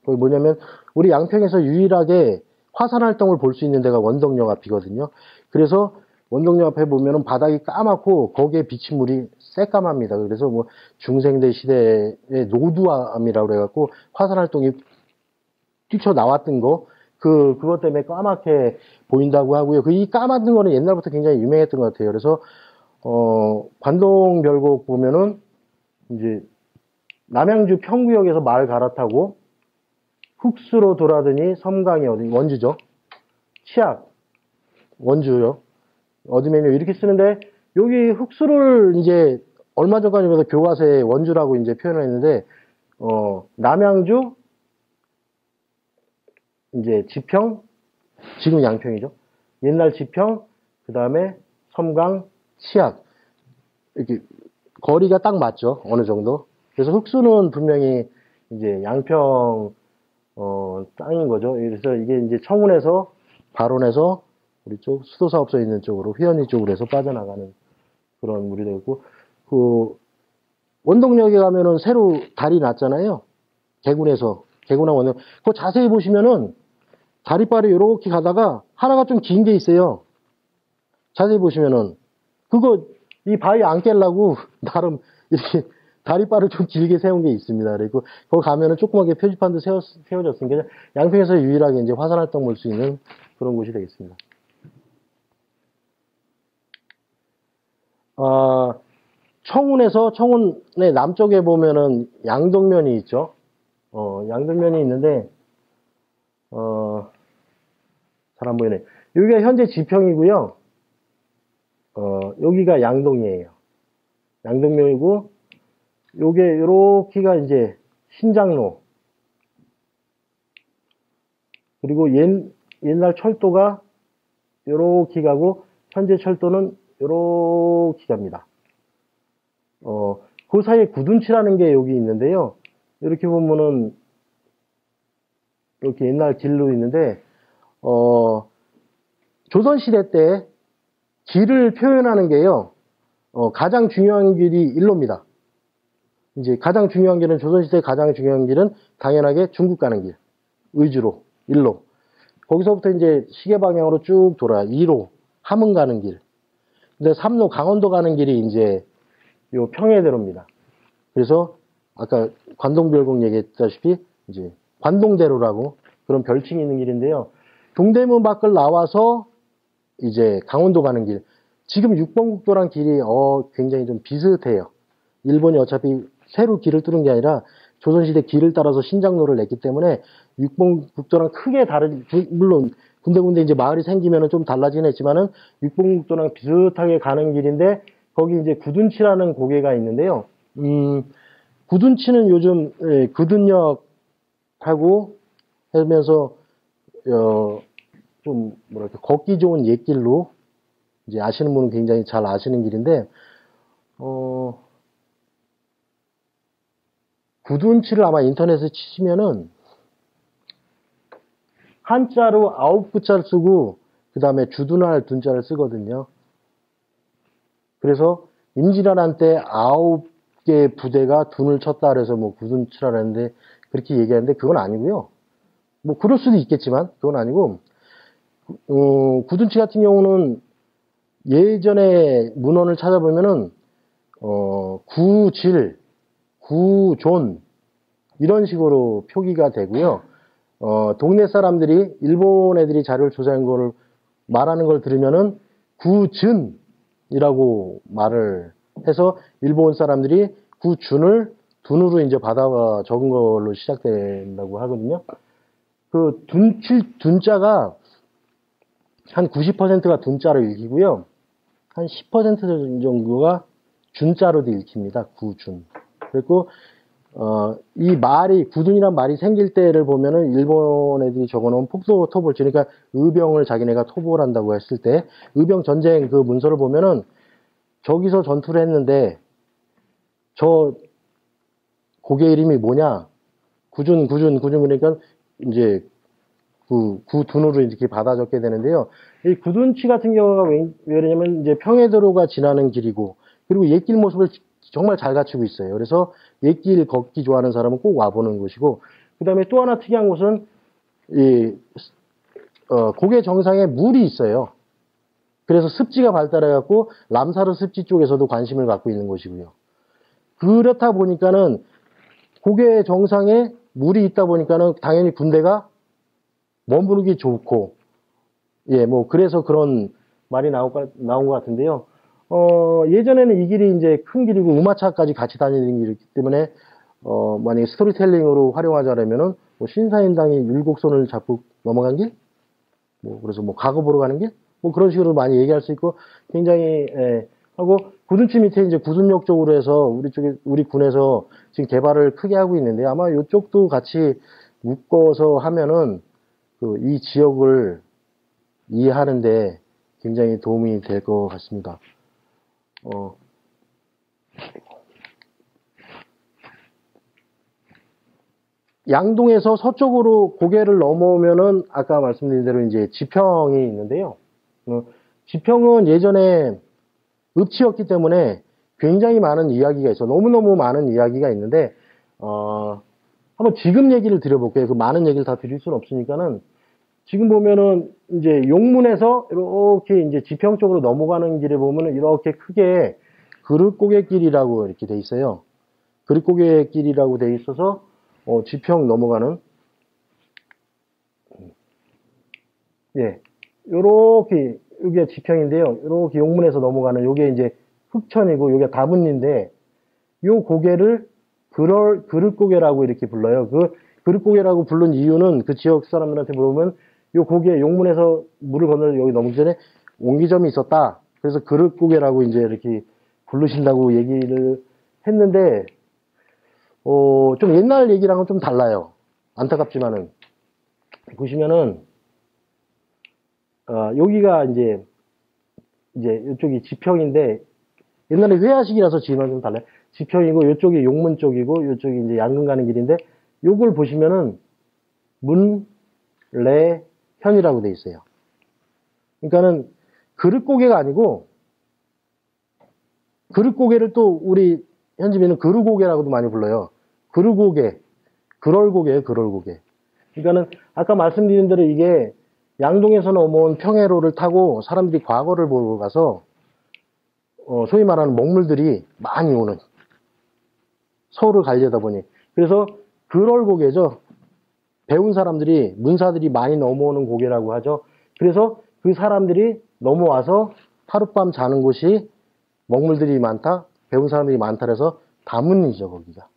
거기 뭐냐면 우리 양평에서 유일하게 화산 활동을 볼 수 있는 데가 원덕역 앞이거든요. 그래서 원덕역 앞에 보면은 바닥이 까맣고 거기에 비친 물이 새까맣니다. 그래서 뭐 중생대 시대의 노두암이라고 그래갖고 화산 활동이 뛰쳐나왔던 거 그것 때문에 까맣게 보인다고 하고요. 이 까맣은 거는 옛날부터 굉장히 유명했던 것 같아요. 그래서 관동별곡 보면은 이제 남양주 평구역에서 말 갈아타고 흑수로 돌아더니 섬강이 어디 원주죠. 치악 원주요. 어드메뉴 이렇게 쓰는데 여기 흑수를 이제 얼마 전까지 보다 교과서에 원주라고 이제 표현을 했는데 남양주 이제 지평 지금 양평이죠. 옛날 지평 그 다음에 섬강 치악 이렇게 거리가 딱 맞죠. 어느 정도. 그래서 흑수는 분명히 이제 양평 땅인 거죠. 그래서 이게 이제 청운에서 발원해서 우리 쪽 수도사업소 있는 쪽으로 회원리 쪽으로 해서 빠져나가는 그런 물이 되고 그 원동역에 가면은 새로 다리 났잖아요. 개군에서 개군항 원동. 그거 자세히 보시면은 다리발이 이렇게 가다가 하나가 좀 긴 게 있어요. 자세히 보시면은 그거 이 바위 안 깰라고 나름 이렇게 다리발을 좀 길게 세운 게 있습니다. 그리고 거기 가면은 조그맣게 표지판도 세워졌으니까 양평에서 유일하게 이제 화산 활동 볼 수 있는 그런 곳이 되겠습니다. 청운에서 청운의 남쪽에 보면은 양동면이 있죠. 양동면이 있는데 잘 안 보이네. 여기가 현재 지평이고요. 여기가 양동이에요. 양동면이고 요게 요렇게가 이제 신장로. 그리고 옛날 철도가 요렇게 가고 현재 철도는 요렇게 갑니다. 그 사이에 구둔치라는 게 여기 있는데요. 이렇게 보면은 이렇게 옛날 길로 있는데 조선시대 때 길을 표현하는 게요. 가장 중요한 길이 일로입니다. 이제 가장 중요한 길은 조선시대 가장 중요한 길은 당연하게 중국 가는 길. 의주로, 일로. 거기서부터 이제 시계 방향으로 쭉 돌아요. 2로, 함흥 가는 길. 근데 3로 강원도 가는 길이 이제 요 평해대로입니다. 그래서 아까 관동별곡 얘기했다시피 이제 관동대로라고 그런 별칭이 있는 길인데요. 동대문 밖을 나와서 이제 강원도 가는 길. 지금 6번 국도랑 길이 굉장히 좀 비슷해요. 일본이 어차피 새로 길을 뚫은 게 아니라 조선시대 길을 따라서 신장로를 냈기 때문에 6번 국도랑 크게 물론 군데군데 이제 마을이 생기면은 좀 달라지긴 했지만은 6번 국도랑 비슷하게 가는 길인데 거기 이제 구둔치라는 고개가 있는데요. 구둔치는 요즘 그둔역하고 하면서 좀 뭐랄까 걷기 좋은 옛길로 이제 아시는 분은 굉장히 잘 아시는 길인데 구둔치를 아마 인터넷에 치시면은 한자로 9구자를 쓰고 그 다음에 주둔할 둔자를 쓰거든요. 그래서 임진왜란 때 9개 부대가 둔을 쳤다 그래서 뭐 구둔치라 했는데 그렇게 얘기하는데 그건 아니고요. 뭐 그럴 수도 있겠지만 그건 아니고 구둔치 같은 경우는 예전에 문헌을 찾아보면은 구질, 구존 이런 식으로 표기가 되고요. 동네 사람들이 일본 애들이 자료를 조사한 거를 말하는 걸 들으면은 구준이라고 말을 해서 일본 사람들이 구준을 둔으로 이제 받아 적은 걸로 시작된다고 하거든요. 그 둔자가 한 90%가 둔자로 읽히고요. 한 10% 정도가 준자로도 읽힙니다. 구준. 그리고 이 말이 구둔이란 말이 생길 때를 보면은 일본 애들이 적어놓은 폭도 토벌지, 그러니까 의병을 자기네가 토벌 한다고 했을 때 의병 전쟁 그 문서를 보면은 저기서 전투를 했는데 저 고개 이름이 뭐냐? 구준 그러니까 이제 구둔으로 이렇게 받아 적게 되는데요. 이 구둔치 같은 경우가 왜 그러냐면 이제 평해도로가 지나는 길이고 그리고 옛길 모습을 정말 잘 갖추고 있어요. 그래서 옛길 걷기 좋아하는 사람은 꼭 와보는 곳이고, 그 다음에 또 하나 특이한 곳은 고개 정상에 물이 있어요. 그래서 습지가 발달해갖고 람사르 습지 쪽에서도 관심을 갖고 있는 곳이고요. 그렇다 보니까는 고개 정상에 물이 있다 보니까는 당연히 군대가 머무르기 좋고, 뭐 그래서 그런 말이 나온 것 같은데요. 예전에는 이 길이 이제 큰 길이고 우마차까지 같이 다니는 길이기 때문에 만약에 스토리텔링으로 활용하자면은 뭐 신사임당이 율곡선을 잡고 넘어간 길, 뭐 그래서 뭐 과거 보러 가는 길, 뭐 그런 식으로 많이 얘기할 수 있고 굉장히 하고 구둔치 밑에 이제 구둔역 쪽으로 해서 우리 군에서 지금 개발을 크게 하고 있는데 아마 이쪽도 같이 묶어서 하면은 이 지역을 이해하는데 굉장히 도움이 될 것 같습니다. 양동에서 서쪽으로 고개를 넘어오면은 아까 말씀드린 대로 이제 지평이 있는데요. 지평은 예전에 읍지였기 때문에 굉장히 많은 이야기가 있어. 너무너무 많은 이야기가 있는데 한번 지금 얘기를 드려볼게요. 그 많은 얘기를 다 드릴 수는 없으니까는 지금 보면은 이제 용문에서 이렇게 이제 지평 쪽으로 넘어가는 길에 보면은 이렇게 크게 그릇고갯길이라고 이렇게 돼 있어요. 그릇고갯길이라고 돼 있어서 지평 넘어가는 요렇게 여기가 지평인데요. 요렇게 용문에서 넘어가는 요게 이제 흑천이고 요게 다분리인데 요 고개를 그릇고개라고 이렇게 불러요. 그 그릇고개라고 부른 이유는 그 지역 사람들한테 물어보면 요 고개 용문에서 물을 건너서 여기 넘기 전에 옹기점이 있었다. 그래서 그릇고개라고 이제 이렇게 부르신다고 얘기를 했는데 좀 옛날 얘기랑은 좀 달라요. 안타깝지만은 보시면은 여기가 이제 이쪽이 지평인데 옛날에 회화식이라서 지금은 좀 달라요. 지평이고 이쪽이 용문 쪽이고 이쪽이 이제 양근 가는 길인데 요걸 보시면은 문래현이라고 돼 있어요. 그러니까는 그릇고개가 아니고 그릇고개를 또 우리 현지민은 그루고개라고도 많이 불러요. 그루고개, 그럴고개예요, 그럴고개. 그러니까는 아까 말씀드린 대로 이게 양동에서 넘어온 평해로를 타고 사람들이 과거를 보러 가서 소위 말하는 먹물들이 많이 오는 서울을 가려다 보니 그래서 그럴고개죠. 배운 사람들이 문사들이 많이 넘어오는 고개라고 하죠. 그래서 그 사람들이 넘어와서 하룻밤 자는 곳이 먹물들이 많다, 배운 사람들이 많다 그래서 다문이죠, 거기가.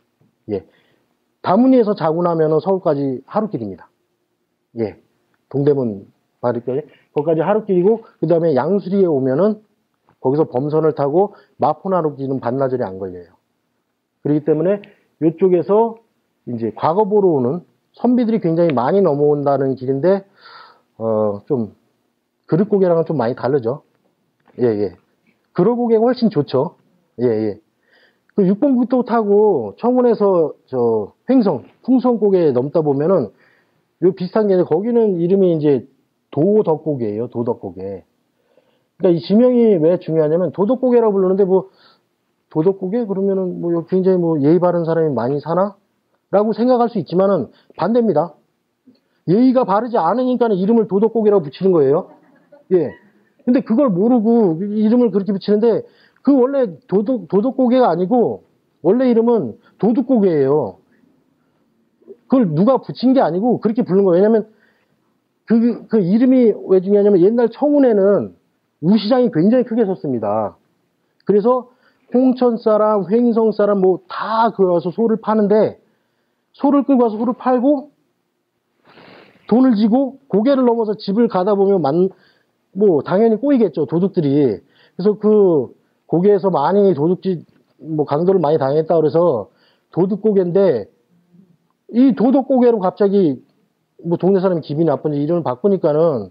다문이에서 자고 나면은 서울까지 하루길입니다. 동대문 바리까지 거기까지 하루길이고 그 다음에 양수리에 오면은 거기서 범선을 타고 마포나루길은 반나절이 안 걸려요. 그렇기 때문에 이쪽에서 이제 과거보로 오는 선비들이 굉장히 많이 넘어온다는 길인데, 좀, 그릇고개랑은 좀 많이 다르죠. 예, 예. 그릇고개가 훨씬 좋죠. 예, 예. 그 6번 국도 타고 청운에서 저 횡성, 풍성고개 넘다 보면은 요 비슷한 게 거기는 이름이 이제 도덕고개예요. 도덕고개. 그러니까 이 지명이 왜 중요하냐면 도덕고개라고 부르는데 뭐 도덕고개 그러면은 뭐 굉장히 뭐 예의 바른 사람이 많이 사나? 라고 생각할 수 있지만은 반대입니다. 예의가 바르지 않으니까 이름을 도덕고개라고 붙이는 거예요. 예. 근데 그걸 모르고 이름을 그렇게 붙이는데 그 원래 도덕고개가 아니고 원래 이름은 도둑고개예요. 그걸 누가 붙인 게 아니고 그렇게 부른 거예요. 왜냐면 그 이름이 왜 중요하냐면 옛날 청운에는 우시장이 굉장히 크게 섰습니다. 그래서 홍천 사람, 횡성 사람 뭐 다 그 와서 소를 파는데 소를 끌고 와서 소를 팔고 돈을 지고 고개를 넘어서 집을 가다 보면 뭐 당연히 꼬이겠죠. 도둑들이. 그래서 그 고개에서 많이 도둑질 뭐 강도를 많이 당했다 그래서 도둑고개인데 이 도덕고개로 갑자기 뭐 동네 사람이 기분이 나쁜지 이름을 바꾸니까는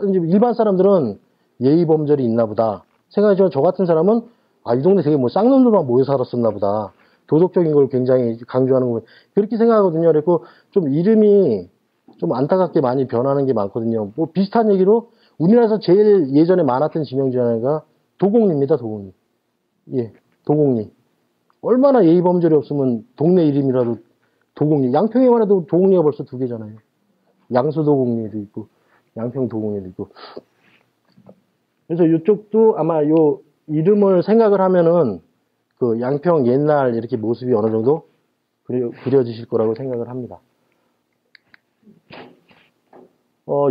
이제 일반 사람들은 예의범절이 있나 보다 생각하지만 저 같은 사람은 이 동네 되게 뭐 쌍놈들만 모여 살았었나 보다. 도덕적인 걸 굉장히 강조하는 거 그렇게 생각하거든요. 그리고 좀 이름이 좀 안타깝게 많이 변하는 게 많거든요. 뭐 비슷한 얘기로 우리나라에서 제일 예전에 많았던 지명 중에 하나가 도곡리입니다. 도곡리. 예, 도곡리. 얼마나 예의범절이 없으면 동네 이름이라도 도곡리. 양평에만 해도 도곡리가 벌써 2개잖아요. 양수도곡리도 있고 양평도곡리도 있고. 그래서 이쪽도 아마 요 이름을 생각을 하면은 그 양평 옛날 이렇게 모습이 어느 정도 그려지실 거라고 생각을 합니다.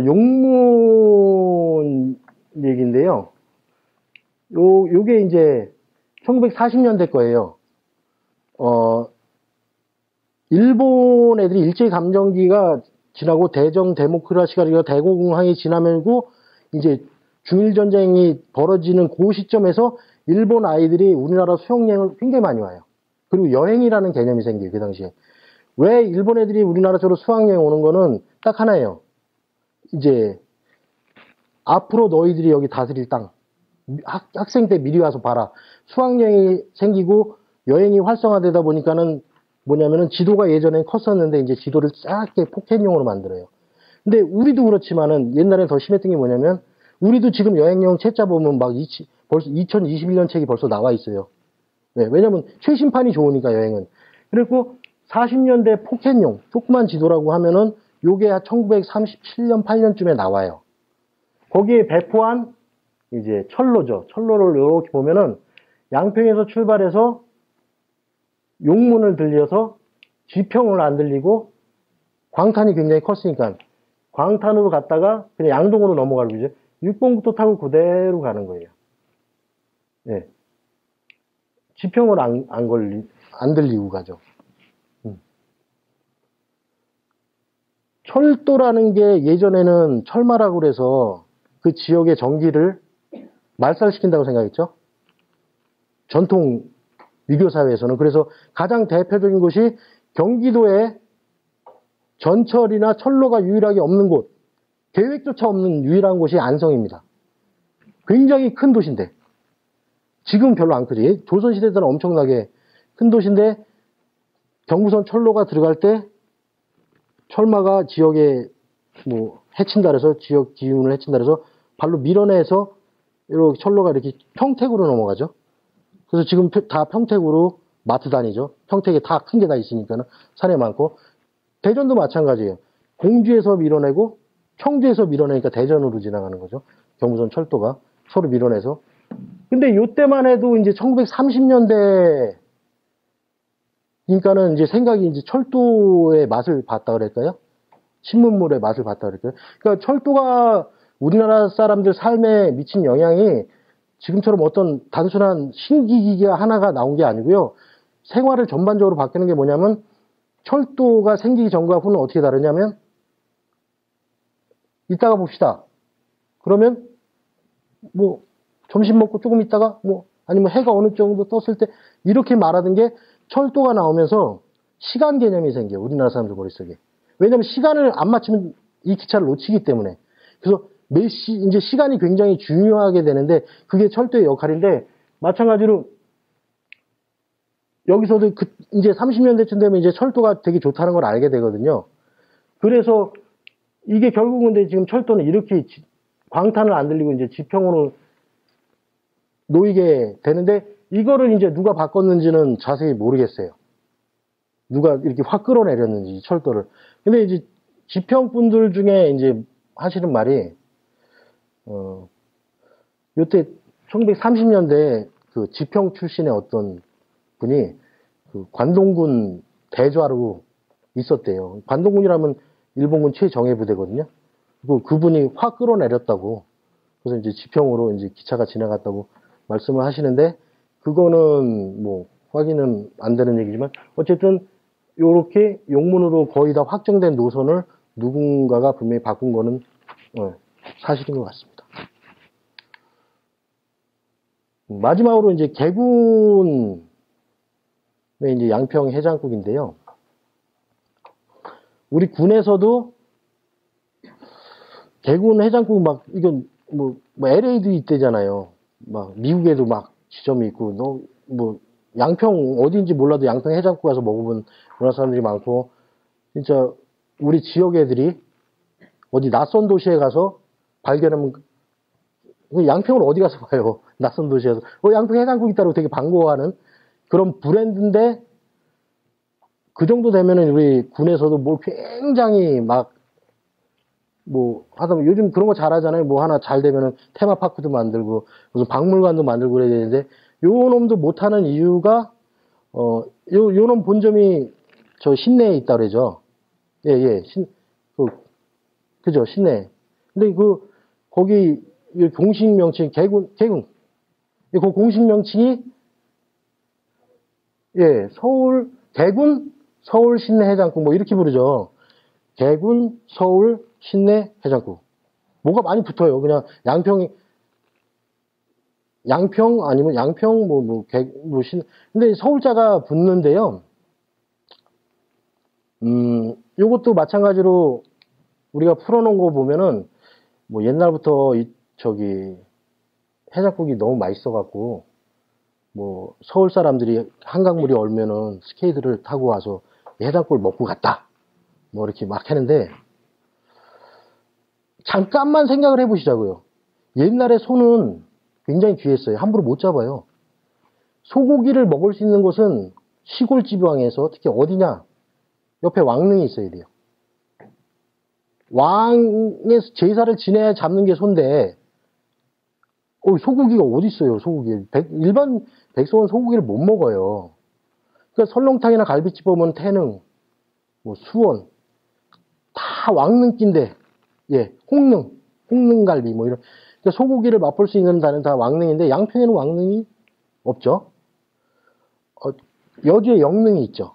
용문 얘기인데요. 요게 이제 1940년대 거예요. 일본 애들이 일제감정기가 지나고 대정 데모크라시가 대공황이 지나면고 이제 중일전쟁이 벌어지는 그 시점에서 일본 아이들이 우리나라 수영여행을 굉장히 많이 와요. 그리고 여행이라는 개념이 생겨요. 그 당시에. 왜 일본 애들이 우리나라 쪽으로 수학여행 오는 거는 딱 하나예요. 이제 앞으로 너희들이 여기 다스릴 땅 학생 때 미리 와서 봐라. 수학여행이 생기고 여행이 활성화되다 보니까는 뭐냐면은 지도가 예전엔 컸었는데 이제 지도를 작게 포켓용으로 만들어요. 근데 우리도 그렇지만은 옛날에 더 심했던 게 뭐냐면 우리도 지금 여행용 책 잡으면 막 벌써 2021년 책이 벌써 나와 있어요. 네, 왜냐면 최신판이 좋으니까 여행은. 그리고 40년대 포켓용 조그만 지도라고 하면은 요게 1937년 8년쯤에 나와요. 거기에 배포한 이제 철로죠. 철로를 이렇게 보면은 양평에서 출발해서 용문을 들려서 지평을 안 들리고 광탄이 굉장히 컸으니까 광탄으로 갔다가 그냥 양동으로 넘어가는 거죠. 6번국도 타고 그대로 가는 거예요. 네. 지평을 안 들리고 가죠. 철도라는 게 예전에는 철마라고 그래서 그 지역의 전기를 말살시킨다고 생각했죠. 전통 위교사회에서는. 그래서 가장 대표적인 곳이 경기도에 전철이나 철로가 유일하게 없는 곳, 계획조차 없는 유일한 곳이 안성입니다. 굉장히 큰 도시인데 지금 별로 안 크죠. 조선시대 때는 엄청나게 큰 도시인데 경부선 철로가 들어갈 때 철마가 지역에 뭐 해친다 그래서 지역 기운을 해친다 그래서 발로 밀어내서 이렇게 철로가 이렇게 평택으로 넘어가죠. 그래서 지금 다 평택으로 마트 다니죠. 평택에 다 큰 게 다 있으니까는 산에 많고 대전도 마찬가지예요. 공주에서 밀어내고 청주에서 밀어내니까 대전으로 지나가는 거죠. 경부선 철도가 서로 밀어내서. 근데 요때만 해도 이제 1930년대 그러니까는 이제 생각이 이제 철도의 맛을 봤다 그럴까요? 신문물의 맛을 봤다 그럴까요? 그러니까 철도가 우리나라 사람들 삶에 미친 영향이 지금처럼 어떤 단순한 신기기가 하나가 나온 게 아니고요. 생활을 전반적으로 바뀌는 게 뭐냐면 철도가 생기기 전과 후는 어떻게 다르냐면 이따가 봅시다. 그러면 뭐 점심 먹고 조금 있다가 뭐 아니면 해가 어느 정도 떴을 때 이렇게 말하던 게 철도가 나오면서 시간 개념이 생겨요. 우리나라 사람들 머릿속에. 왜냐면 시간을 안 맞추면 이 기차를 놓치기 때문에. 그래서 이제 시간이 굉장히 중요하게 되는데 그게 철도의 역할인데 마찬가지로 여기서도 이제 30년대쯤 되면 이제 철도가 되게 좋다는 걸 알게 되거든요. 그래서 이게 결국은 근데 지금 철도는 이렇게 광탄을 안 들리고 이제 지평으로 놓이게 되는데 이거를 이제 누가 바꿨는지는 자세히 모르겠어요. 누가 이렇게 확 끌어내렸는지 철도를. 근데 이제 지평분들 중에 이제 하시는 말이 요때 1930년대 그 지평 출신의 어떤 분이 그 관동군 대좌로 있었대요. 관동군이라면 일본군 최정예 부대거든요. 그분이 확 끌어내렸다고. 그래서 이제 지평으로 이제 기차가 지나갔다고 말씀을 하시는데 그거는 뭐 확인은 안 되는 얘기지만 어쨌든 요렇게 용문으로 거의 다 확정된 노선을 누군가가 분명히 바꾼 거는 사실인 것 같습니다. 마지막으로 이제 개군의 이제 양평 해장국인데요. 우리 군에서도 개군 해장국 막 이건 뭐 LA도 있대잖아요. 막 미국에도 막 지점이 있고 뭐 양평 어디인지 몰라도 양평 해장국 가서 먹어본 그런 사람들이 많고 진짜 우리 지역 애들이 어디 낯선 도시에 가서 발견하면 양평을 어디 가서 봐요. 낯선 도시에서 양평 해장국 있다고 되게 반가워하는 그런 브랜드인데 그 정도 되면은 우리 군에서도 뭘 굉장히 막 뭐 하다 보면 요즘 그런 거 잘하잖아요. 뭐 하나 잘 되면은 테마파크도 만들고 무슨 박물관도 만들고 그래야 되는데 요 놈도 못하는 이유가 요 놈 본점이 저 신내에 있다 그러죠. 예. 그죠 신내. 근데 거기 공식 명칭 개군 그 공식 명칭이 개군 서울 신내 해장국 뭐 이렇게 부르죠. 개군 서울 신내 해장국. 뭐가 많이 붙어요. 그냥 양평 아니면 양평 근데 서울자가 붙는데요. 요것도 마찬가지로 우리가 풀어놓은 거 보면은 뭐 옛날부터 해장국이 너무 맛있어갖고 뭐 서울 사람들이 한강물이 얼면은 스케이트를 타고 와서 해장국을 먹고 갔다. 뭐 이렇게 막 하는데 잠깐만 생각을 해보시자고요. 옛날에 소는 굉장히 귀했어요. 함부로 못 잡아요. 소고기를 먹을 수 있는 곳은 시골 지방에서 특히 어디냐? 옆에 왕릉이 있어야 돼요. 왕에서 제사를 지내야 잡는 게 소인데 소고기가 어디 있어요? 소고기. 일반 백성은 소고기를 못 먹어요. 그러니까 설렁탕이나 갈비집 보면 태릉, 뭐 수원 다 왕릉끼인데 홍릉갈비 뭐 이런 그러니까 소고기를 맛볼 수 있는 데는 다 왕릉인데 양평에는 왕릉이 없죠. 여주에 영릉이 있죠.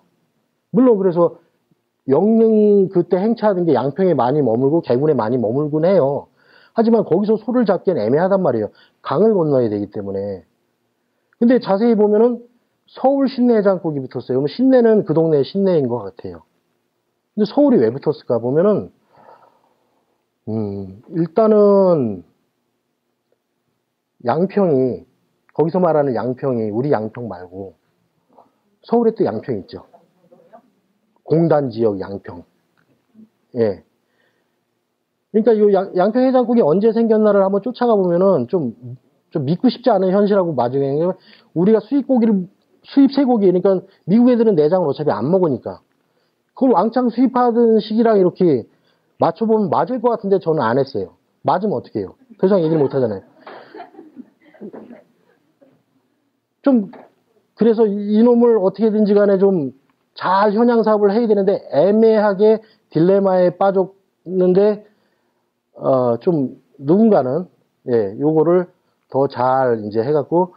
물론 그래서 영릉 그때 행차하던 게 양평에 많이 머물고 개군에 많이 머물곤 해요. 하지만 거기서 소를 잡기엔 애매하단 말이에요. 강을 건너야 되기 때문에. 근데 자세히 보면은 서울 신내 해장국이 붙었어요. 그럼 신내는 그 동네 신내인 것 같아요. 근데 서울이 왜 붙었을까 보면은 일단은 양평이 거기서 말하는 양평이 우리 양평 말고 서울에 또 양평 있죠. 공단 지역 양평. 예. 그러니까 이 양평 해장국이 언제 생겼나를 한번 쫓아가 보면은 좀 믿고 싶지 않은 현실하고 마주해. 우리가 수입 쇠고기, 그러니까 미국 애들은 내장을 어차피 안 먹으니까. 그걸 왕창 수입하던 시기랑 이렇게 맞춰보면 맞을 것 같은데 저는 안 했어요. 맞으면 어떻게 해요? 더 이상 얘기를 못 하잖아요. 그래서 이놈을 어떻게든지 간에 좀 잘 현양 사업을 해야 되는데 애매하게 딜레마에 빠졌는데, 누군가는, 요거를 더 잘 이제 해갖고,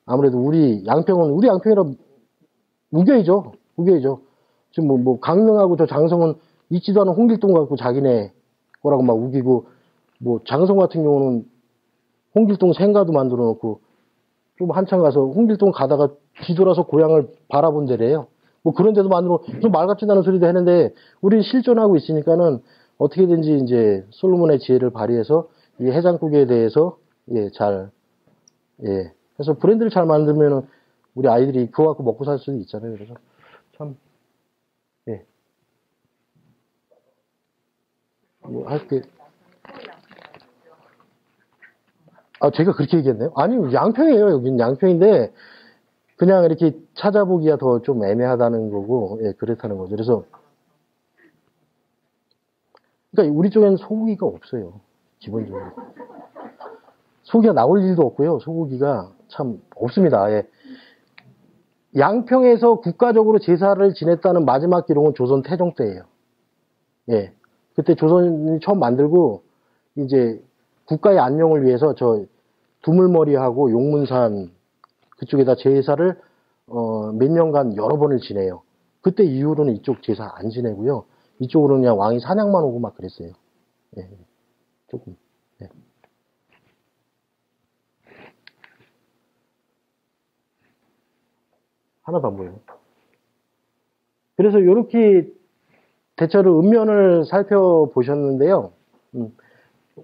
아무래도 우리 양평이라 우겨이죠. 지금 강릉하고 저 장성은 있지도 않은 홍길동 갖고 자기네 거라고 막 우기고, 장성 같은 경우는 홍길동 생가도 만들어 놓고, 좀 한참 가서 홍길동 가다가 뒤돌아서 고향을 바라본대래요. 뭐 그런 데도 만들고 좀 말 같지도 않은 소리도 했는데 우리는 실존하고 있으니까는 어떻게든지 이제 솔로몬의 지혜를 발휘해서 이 해장국에 대해서 그래서 브랜드를 잘 만들면은 우리 아이들이 그거 갖고 먹고 살 수도 있잖아요. 그래서 참 뭐 할 게. 제가 그렇게 얘기했나요? 아니, 양평이에요. 여긴 양평인데, 그냥 이렇게 찾아보기가 더 좀 애매하다는 거고, 그렇다는 거죠. 그래서, 그러니까 우리 쪽에는 소고기가 없어요. 기본적으로. 소고기가 나올 일도 없고요. 소고기가 참 없습니다. 양평에서 국가적으로 제사를 지냈다는 마지막 기록은 조선 태종 때예요. 그때 조선이 처음 만들고, 이제 국가의 안녕을 위해서 저 두물머리하고 용문산 그쪽에다 제사를 몇 년간 여러 번을 지내요. 그때 이후로는 이쪽 제사 안 지내고요. 이쪽으로는 그냥 왕이 사냥만 오고 막 그랬어요. 조금. 하나도 안 보여요. 그래서 이렇게 대체로 읍면을 살펴보셨는데요.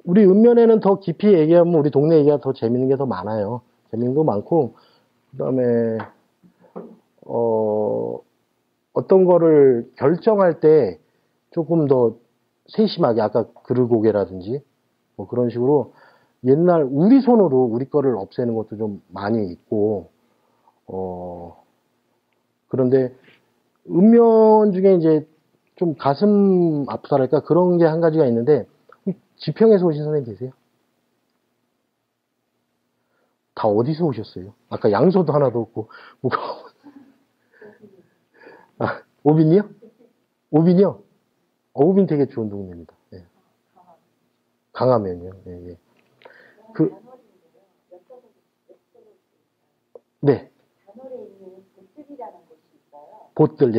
우리 읍면에는 더 깊이 얘기하면 우리 동네 얘기가 더 재밌는 게 더 많아요. 재밌는 거 많고, 그 다음에, 어떤 거를 결정할 때 조금 더 세심하게, 아까 그르고개라든지, 뭐 그런 식으로 옛날 우리 손으로 우리 거를 없애는 것도 좀 많이 있고, 그런데 읍면 중에 이제 좀 가슴 아프다랄까 그런 게 한 가지가 있는데, 지평에서 오신 선생님 계세요? 다 어디서 오셨어요? 아까 양소도 하나도 없고, 오빈이요? 오빈이요? 오빈 되게 좋은 동네입니다. 강화면이요. 네. 보뜰,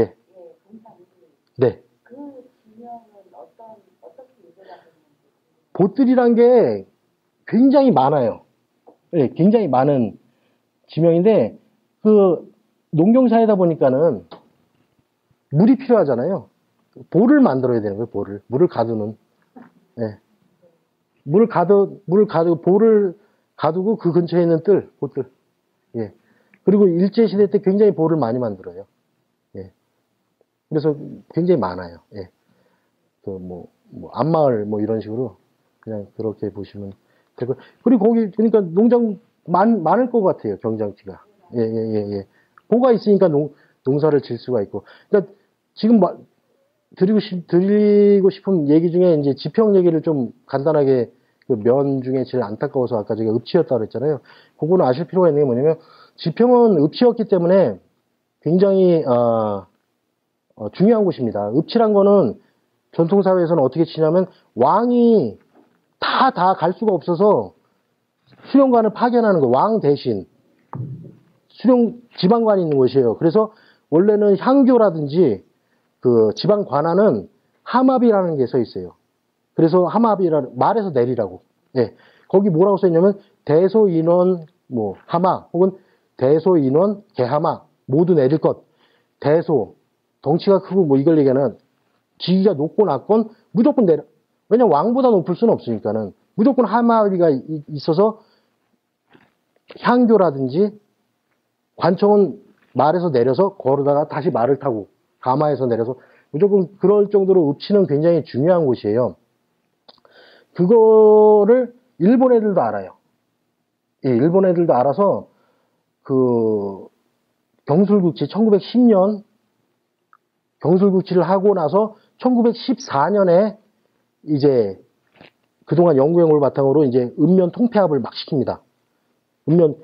네. 보뜰이란 게 굉장히 많아요. 굉장히 많은 지명인데, 그, 농경사회다 보니까는 물이 필요하잖아요. 볼을 만들어야 되는 거예요, 볼을. 물을 가두는. 물을 가두고, 볼을 가두고 그 근처에 있는 뜰, 보뜰. 그리고 일제시대 때 굉장히 볼을 많이 만들어요. 그래서 굉장히 많아요. 앞마을, 뭐 이런 식으로. 그냥 그렇게 보시면 되고. 그리고 거기, 그러니까 농장 많을 것 같아요, 경장지가. 보가 있으니까 농사를 질 수가 있고. 그러니까 지금 드리고 싶은 얘기 중에 이제 지평 얘기를 좀 간단하게 그 면 중에 제일 안타까워서 아까 제가 읍치였다고 그랬잖아요. 그거는 아실 필요가 있는 게 뭐냐면 지평은 읍치였기 때문에 굉장히 중요한 곳입니다. 읍치란 거는 전통사회에서는 어떻게 치냐면 왕이 다 갈 수가 없어서 수령관을 파견하는 거, 왕 대신 지방관이 있는 곳이에요. 그래서 원래는 향교라든지 그 지방 관할은 하마비라는 게 써 있어요. 그래서 하마비라는 말에서 내리라고. 거기 뭐라고 써 있냐면 대소인원 뭐 하마 혹은 대소인원 개하마 모두 내릴 것. 대소 덩치가 크고 뭐 이걸 얘기하는 지위가 높고 낮건 무조건 내려. 왜냐면 왕보다 높을 수는 없으니까는 무조건 하마비가 있어서 향교라든지 관청은 말에서 내려서 걸어다가 다시 말을 타고 가마에서 내려서 무조건 그럴 정도로 읍치는 굉장히 중요한 곳이에요. 그거를 일본 애들도 알아요. 일본 애들도 알아서 그 경술국치 1910년 경술국치를 하고 나서 1914년에 이제 그동안 연구영을 바탕으로 이제 읍면 통폐합을 막 시킵니다. 읍면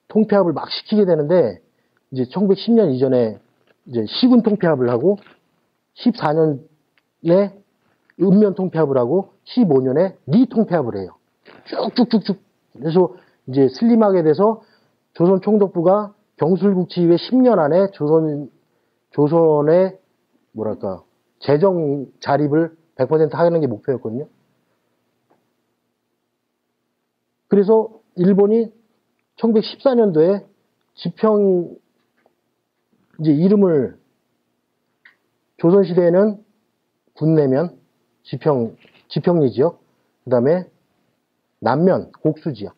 통폐합을 막 시키게 되는데 이제 1910년 이전에 이제 시군 통폐합을 하고 14년에 읍면 통폐합을 하고 15년에 리 통폐합을 해요. 쭉쭉쭉쭉. 그래서 이제 슬림하게 돼서 조선 총독부가 경술국치 이후에 10년 안에 조선의 뭐랄까 재정 자립을 100% 하는 게 목표였거든요. 그래서 일본이 1914년도에 지평 이제 이름을 조선시대에는 군내면, 지평리 지역, 그 다음에 남면, 곡수 지역,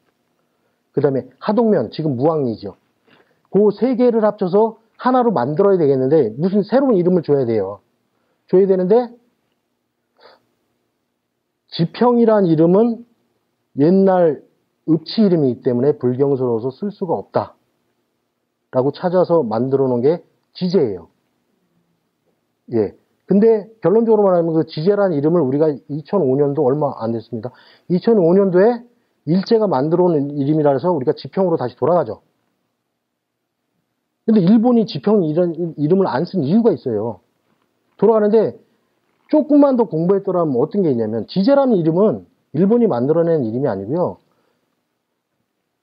그 다음에 하동면, 지금 무왕리 지역. 그 세 개를 합쳐서 하나로 만들어야 되겠는데 무슨 새로운 이름을 줘야 돼요. 줘야 되는데 지평이란 이름은 옛날 읍치 이름이기 때문에 불경스러워서 쓸 수가 없다. 라고 찾아서 만들어 놓은 게 지제예요. 예. 근데 결론적으로 말하면 그 지제라는 이름을 우리가 2005년도 얼마 안 됐습니다. 2005년도에 일제가 만들어 놓은 이름이라 해서 우리가 지평으로 다시 돌아가죠. 근데 일본이 지평 이런 이름을 안 쓴 이유가 있어요. 돌아가는데 조금만 더 공부했더라면 어떤 게 있냐면 지제라는 이름은 일본이 만들어낸 이름이 아니고요.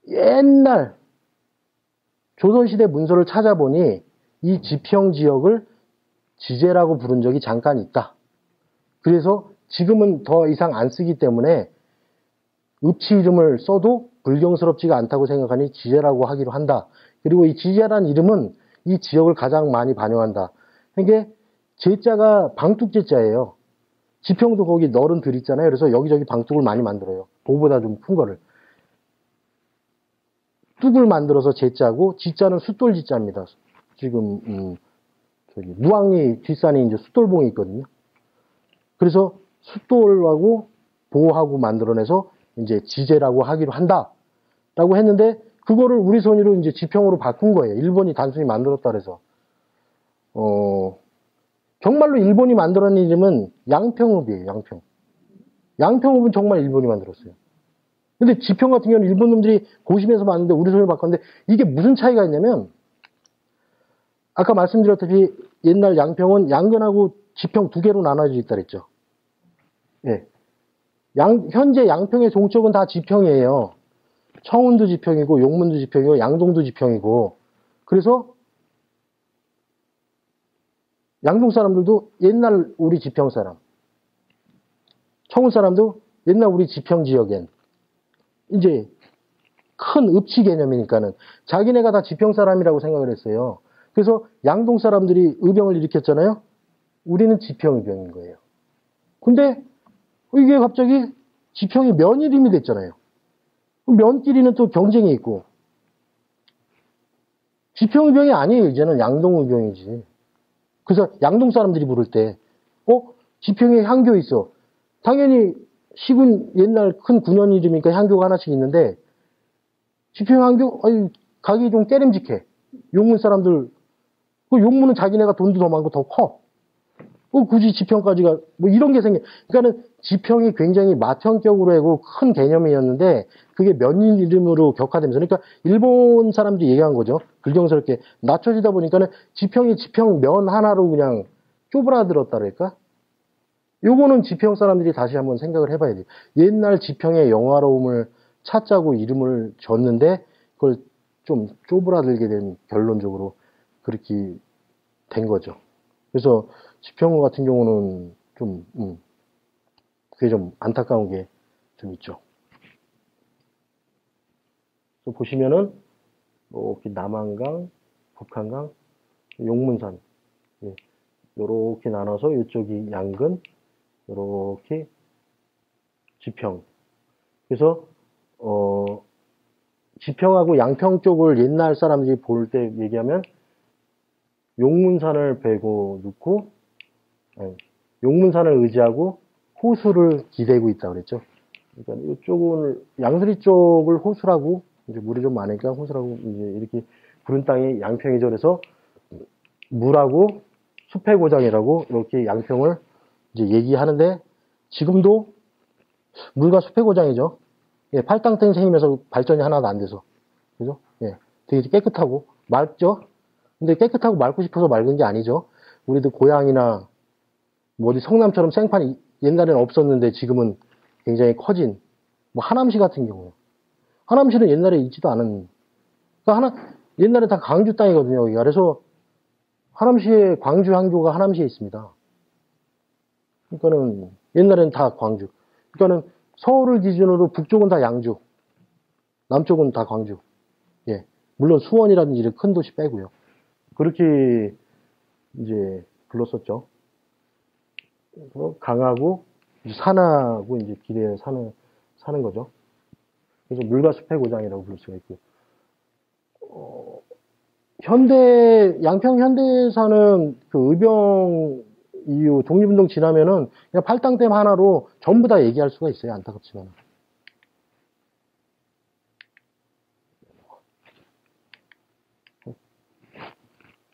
옛날 조선시대 문서를 찾아보니 이 지평 지역을 지제라고 부른 적이 잠깐 있다. 그래서 지금은 더 이상 안 쓰기 때문에 읍치 이름을 써도 불경스럽지가 않다고 생각하니 지제라고 하기로 한다. 그리고 이 지제라는 이름은 이 지역을 가장 많이 반영한다. 이게 제자가 방뚝제자예요. 지평도 거기 너른 들 있잖아요. 그래서 여기저기 방뚝을 많이 만들어요. 도보다 좀 큰 거를. 뚝을 만들어서 제자고 지자는 숫돌지자입니다. 지금 저기 무왕리 뒷산에 이제 숫돌봉이 있거든요. 그래서 숫돌하고 보하고 만들어내서 이제 지제라고 하기로 한다라고 했는데 그거를 우리 손으로 이제 지평으로 바꾼 거예요. 일본이 단순히 만들었다 그래서. 정말로 일본이 만들어낸 이름은 양평읍이에요. 양평. 양평읍은 정말 일본이 만들었어요. 근데 지평 같은 경우는 일본 놈들이 고심해서 만드는데 우리 손으로 바꿨는데 이게 무슨 차이가 있냐면 아까 말씀드렸다시피 옛날 양평은 양근하고 지평 두 개로 나눠져 있다 그랬죠. 예. 현재 양평의 종쪽은 다 지평이에요. 청운도 지평이고 용문도 지평이고 양동도 지평이고 그래서 양동 사람들도 옛날 우리 지평 사람 청운 사람도 옛날 우리 지평 지역엔 이제 큰 읍치 개념이니까는 자기네가 다 지평 사람이라고 생각을 했어요. 그래서 양동 사람들이 의병을 일으켰잖아요. 우리는 지평 의병인 거예요. 근데 이게 갑자기 지평이 면 이름이 됐잖아요. 면끼리는 또 경쟁이 있고 지평 의병이 아니에요. 이제는 양동 의병이지. 그래서 양동 사람들이 부를 때 지평에 향교 있어. 당연히 시군 옛날 큰 군현 이름이니까 향교가 하나씩 있는데 지평 향교 가기 좀 깨름직해. 용문 사람들 그 용문은 자기네가 돈도 더 많고 더 커. 굳이 지평까지가 뭐 이런 게 생겨. 그러니까는 지평이 굉장히 맏형격으로 하고 큰 개념이었는데 그게 면 이름으로 격화되면서 그러니까 일본 사람들이 얘기한 거죠. 불경스럽게 낮춰지다 보니까는 지평이 지평 면 하나로 그냥 쪼그라들었다 그럴까? 요거는 지평 사람들이 다시 한번 생각을 해봐야 돼요. 옛날 지평의 영화로움을 찾자고 이름을 줬는데 그걸 좀 쪼그라들게 된 결론적으로 그렇게 된 거죠. 그래서 지평 같은 경우는 좀 그게 좀 안타까운 게 좀 있죠. 보시면은 이렇게 남한강, 북한강, 용문산 이렇게 나눠서 이쪽이 양근, 이렇게 지평. 그래서 지평하고 양평 쪽을 옛날 사람들이 볼 때 얘기하면 용문산을 베고 놓고 용문산을 의지하고 호수를 기대고 있다 그랬죠. 그러니까 이쪽은 양수리 쪽을 호수라고 이제 물이 좀 많으니까 호수라고 이제 이렇게 부른 땅이 양평이죠. 그래서 물하고 숲의 고장이라고 이렇게 양평을 이제 얘기하는데 지금도 물과 숲의 고장이죠. 예, 팔당땡 생기면서 발전이 하나도 안 돼서 그죠? 예, 되게 깨끗하고 맑죠. 근데 깨끗하고 맑고 싶어서 맑은 게 아니죠. 우리도 고향이나 뭐 어디 성남처럼 생판이 옛날에는 없었는데 지금은 굉장히 커진 뭐 하남시 같은 경우 하남시는 옛날에 있지도 않은 그러니까 옛날에 다 광주 땅이거든요. 여기가. 그래서 하남시에 광주 항교가 하남시에 있습니다. 그러니까는 옛날에는 다 광주. 그러니까는 서울을 기준으로 북쪽은 다 양주, 남쪽은 다 광주. 예, 물론 수원이라든지 이런 큰 도시 빼고요. 그렇게 이제 불렀었죠. 그래서 강하고 산하고 이제 길에 사는 거죠. 그래서 물과 숲의 고장이라고 부를 수가 있고, 양평 현대사는 그 의병 이후 독립운동 지나면은 그냥 팔당댐 하나로 전부 다 얘기할 수가 있어요. 안타깝지만.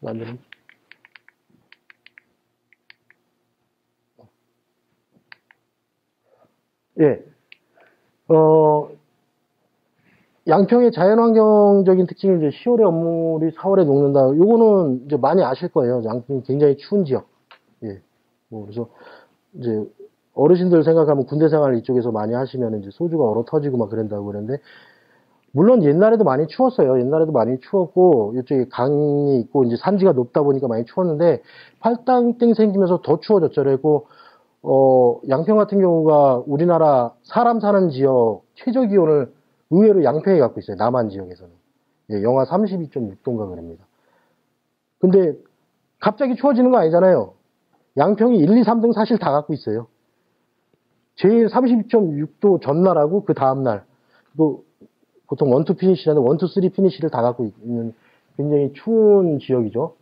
완전히. 예. 양평의 자연환경적인 특징이 이제 10월에 엄물이 4월에 녹는다. 요거는 이제 많이 아실 거예요. 양평이 굉장히 추운 지역. 예. 그래서 이제 어르신들 생각하면 군대 생활 이쪽에서 많이 하시면 이제 소주가 얼어 터지고 막 그런다고 그러는데, 물론 옛날에도 많이 추웠어요. 옛날에도 많이 추웠고, 이쪽에 강이 있고, 이제 산지가 높다 보니까 많이 추웠는데, 팔당땡 생기면서 더 추워졌죠. 그리고, 양평 같은 경우가 우리나라 사람 사는 지역 최저 기온을 의외로 양평에 갖고 있어요. 남한 지역에서는. 예, 영하 32.6도인가 그럽니다. 근데 갑자기 추워지는 거 아니잖아요. 양평이 1, 2, 3등 사실 다 갖고 있어요. 제일 32.6도 전날하고 그 다음날, 보통 1, 2 피니시라는 1, 2, 3 피니시를 다 갖고 있는 굉장히 추운 지역이죠.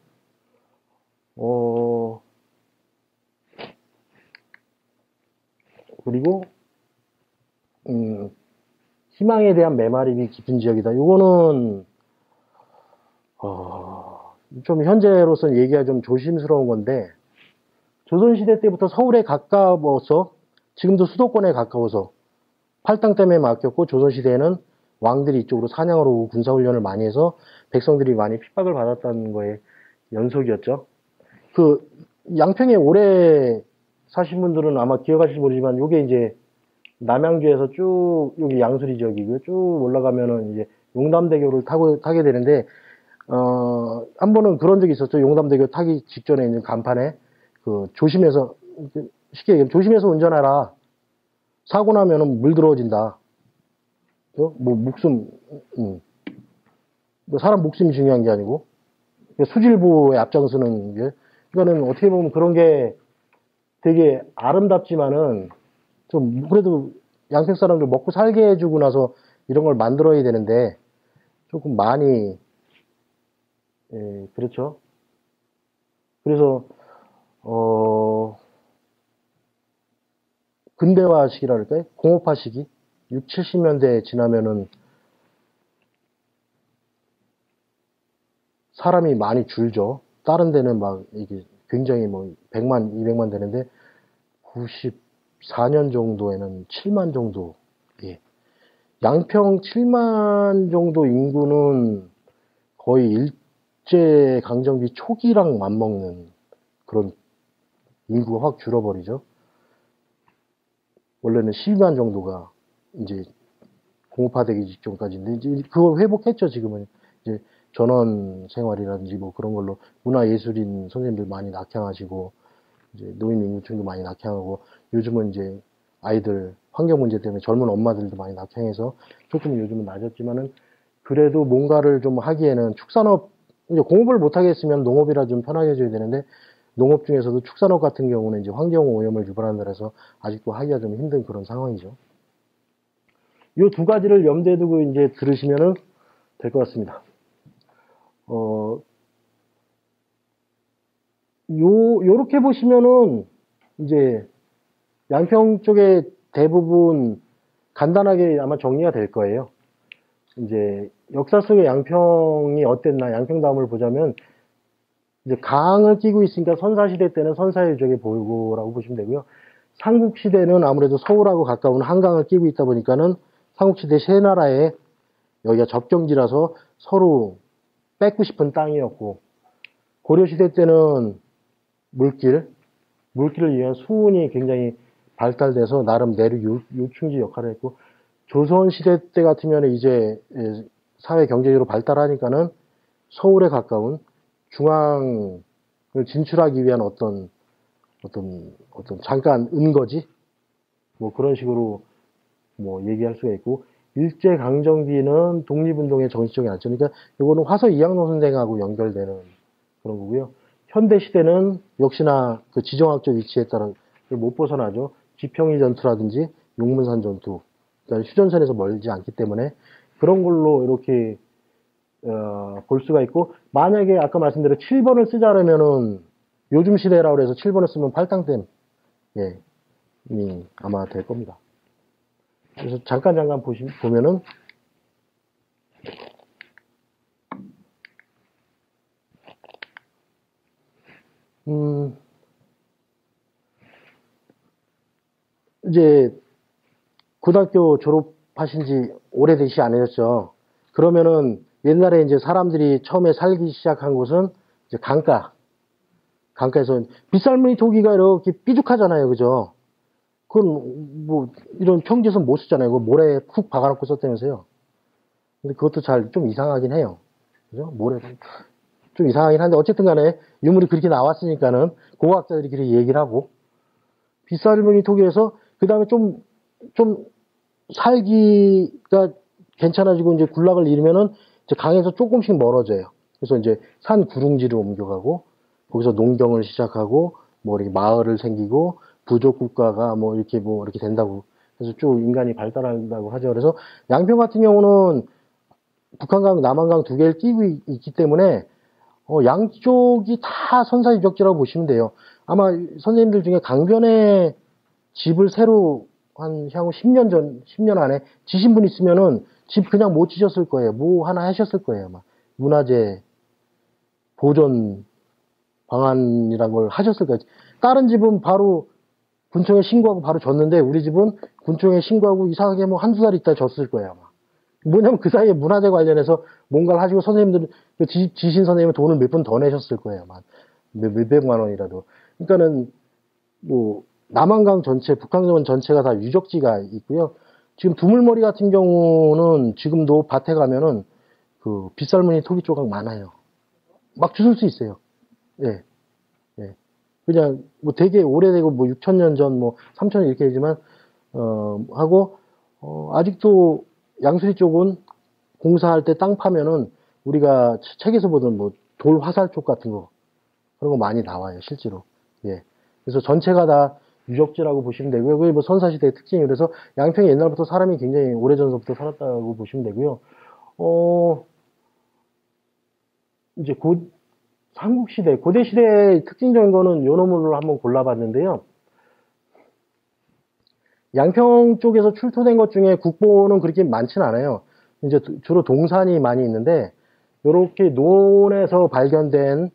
그리고 희망에 대한 메마름이 깊은 지역이다. 요거는 좀 현재로서는 얘기가 좀 조심스러운 건데, 조선시대 때부터 서울에 가까워서, 지금도 수도권에 가까워서 팔당댐에 막혔고, 조선시대에는 왕들이 이쪽으로 사냥을 오고 군사훈련을 많이 해서 백성들이 많이 핍박을 받았다는 거에 연속이었죠. 그 양평에 오래 사신 분들은 아마 기억하실지 모르지만, 요게 이제 남양주에서 쭉 여기 양수리 지역이고요. 쭉 올라가면은 이제 용담대교를 타게 되는데, 한 번은 그런 적이 있었죠. 용담대교 타기 직전에 있는 간판에 조심해서, 쉽게 얘기하면 조심해서 운전해라. 사고 나면은 물 들어진다. 목숨, 사람 목숨이 중요한 게 아니고, 수질보호에 앞장서는 게, 그러니까는 어떻게 보면 그런 게 되게 아름답지만은, 좀, 그래도 양평 사람들 먹고 살게 해주고 나서 이런 걸 만들어야 되는데, 조금 많이, 예, 그렇죠. 그래서, 근대화 시기라 그럴까요? 공업화 시기? 6, 70년대 지나면은 사람이 많이 줄죠. 다른 데는 막 이게 굉장히 뭐 100만, 200만 되는데 94년 정도에는 7만 정도. 예. 양평 7만 정도 인구는 거의 일제 강점기 초기랑 맞먹는 그런 인구가 확 줄어버리죠. 원래는 12만 정도가 이제 공업화되기 직전까지인데 이제 그걸 회복했죠. 지금은 이제 전원 생활이라든지 뭐 그런 걸로 문화예술인 선생님들 많이 낙향하시고 이제 노인 인구층도 많이 낙향하고 요즘은 이제 아이들 환경 문제 때문에 젊은 엄마들도 많이 낙향해서 조금 요즘은 낮았지만은 그래도 뭔가를 좀 하기에는 축산업 이제 공업을 못 하겠으면 농업이라 좀 편하게 해줘야 되는데 농업 중에서도 축산업 같은 경우는 이제 환경 오염을 유발한다 해서 아직도 하기가 좀 힘든 그런 상황이죠. 이 두 가지를 염두에 두고 이제 들으시면은 될 것 같습니다. 요렇게 보시면은 이제 양평 쪽에 대부분 간단하게 아마 정리가 될 거예요. 이제 역사 속의 양평이 어땠나, 양평다움을 보자면 이제 강을 끼고 있으니까 선사시대 때는 선사의 유적에 보이고라고 보시면 되고요. 삼국시대는 아무래도 서울하고 가까운 한강을 끼고 있다 보니까는 삼국시대 세 나라의 여기가 접경지라서 서로 뺏고 싶은 땅이었고, 고려시대 때는 물길을 위한 수운이 굉장히 발달돼서 나름 내륙 요충지 역할을 했고, 조선시대 때 같으면 이제 사회 경제적으로 발달하니까는 서울에 가까운 중앙을 진출하기 위한 어떤 잠깐 은거지? 뭐 그런 식으로 뭐 얘기할 수가 있고, 일제강점기는 독립운동의 정치적인 안점. 그러니까 이거는 화서 이학노 선생하고 연결되는 그런 거고요. 현대 시대는 역시나 그 지정학적 위치에 따라 못 벗어나죠. 지평이 전투라든지 용문산 전투, 그러니까 휴전선에서 멀지 않기 때문에 그런 걸로 이렇게 볼 수가 있고, 만약에 아까 말씀대로 7번을 쓰자면은 요즘 시대라고 해서 7번을 쓰면 팔당댐, 예, 아마 될 겁니다. 그래서 잠깐 보면은 이제 고등학교 졸업하신 지 오래되시 않으셨죠? 그러면은 옛날에 이제 사람들이 처음에 살기 시작한 곳은 이제 강가에서 빗살무늬 토기가 이렇게 삐죽하잖아요. 그죠? 그건 뭐 이런 평지에서 못 쓰잖아요. 그 모래에 쿡 박아놓고 썼다면서요. 근데 그것도 좀 이상하긴 해요. 그죠? 모래 좀 이상하긴 한데 어쨌든 간에 유물이 그렇게 나왔으니까는 고고학자들이 그렇게 얘기를 하고, 빗살무늬 토기에서 그 다음에 좀 살기가 괜찮아지고 이제 군락을 잃으면은 이제 강에서 조금씩 멀어져요. 그래서 이제 산 구릉지로 옮겨가고, 거기서 농경을 시작하고, 뭐 이렇게 마을을 생기고, 부족 국가가 뭐 이렇게 된다고. 그래서 쭉 인간이 발달한다고 하죠. 그래서 양평 같은 경우는 북한강, 남한강 두 개를 끼고 있기 때문에 양쪽이 다 선사 유적지라고 보시면 돼요. 아마 선생님들 중에 강변에 집을 새로 향후 10년 안에 지신 분 있으면은 집 그냥 못 지셨을 거예요. 뭐 하나 하셨을 거예요. 아마 문화재 보존 방안이란 걸 하셨을 거예요. 다른 집은 바로 군청에 신고하고 바로 졌는데, 우리 집은 군청에 신고하고 이상하게 뭐 한두 달 있다 졌을 거예요. 아마. 뭐냐면 그 사이에 문화재 관련해서 뭔가를 하시고 선생님들, 지신 선생님은 돈을 몇 번 더 내셨을 거예요. 아마. 몇백만 원이라도. 그러니까는 뭐 남한강 전체, 북한강 전체가 다 유적지가 있고요. 지금 두물머리 같은 경우는 지금도 밭에 가면은 그 빗살무늬 토기 조각 많아요. 막 주술 수 있어요. 예. 예. 그냥 뭐 되게 오래되고 뭐 6,000년 전, 뭐 3,000년 이렇게 되지만 하고 아직도 양수리 쪽은 공사할 때 땅 파면은 우리가 책에서 보던 뭐 돌 화살 쪽 같은 거, 그런 거 많이 나와요, 실제로. 예. 그래서 전체가 다 유적지라고 보시면 되고요. 그게 뭐 선사시대의 특징이, 그래서 양평이 옛날부터 사람이 굉장히 오래전부터 살았다고 보시면 되고요. 이제 삼국시대, 고대시대의 특징적인 거는 요 놈을 한번 골라봤는데요. 양평 쪽에서 출토된 것 중에 국보는 그렇게 많지는 않아요. 이제 주로 동산이 많이 있는데, 요렇게 논에서 발견된,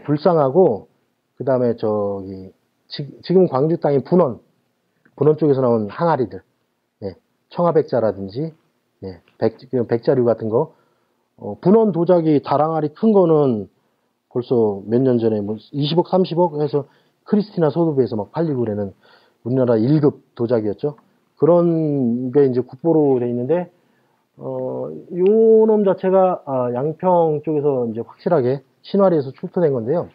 불상하고, 그 다음에 지금 광주 땅인 분원 쪽에서 나온 항아리들, 예, 청아백자라든지, 예, 백자류 같은 거, 분원 도자기 다랑아리 큰 거는 벌써 몇 년 전에 뭐 20억, 30억 해서 크리스티나 소도비에서 막 팔리고 그러는 우리나라 1급 도자기였죠. 그런 게 이제 국보로 돼 있는데, 요 놈 자체가, 양평 쪽에서 이제 확실하게 신화리에서 출토된 건데요.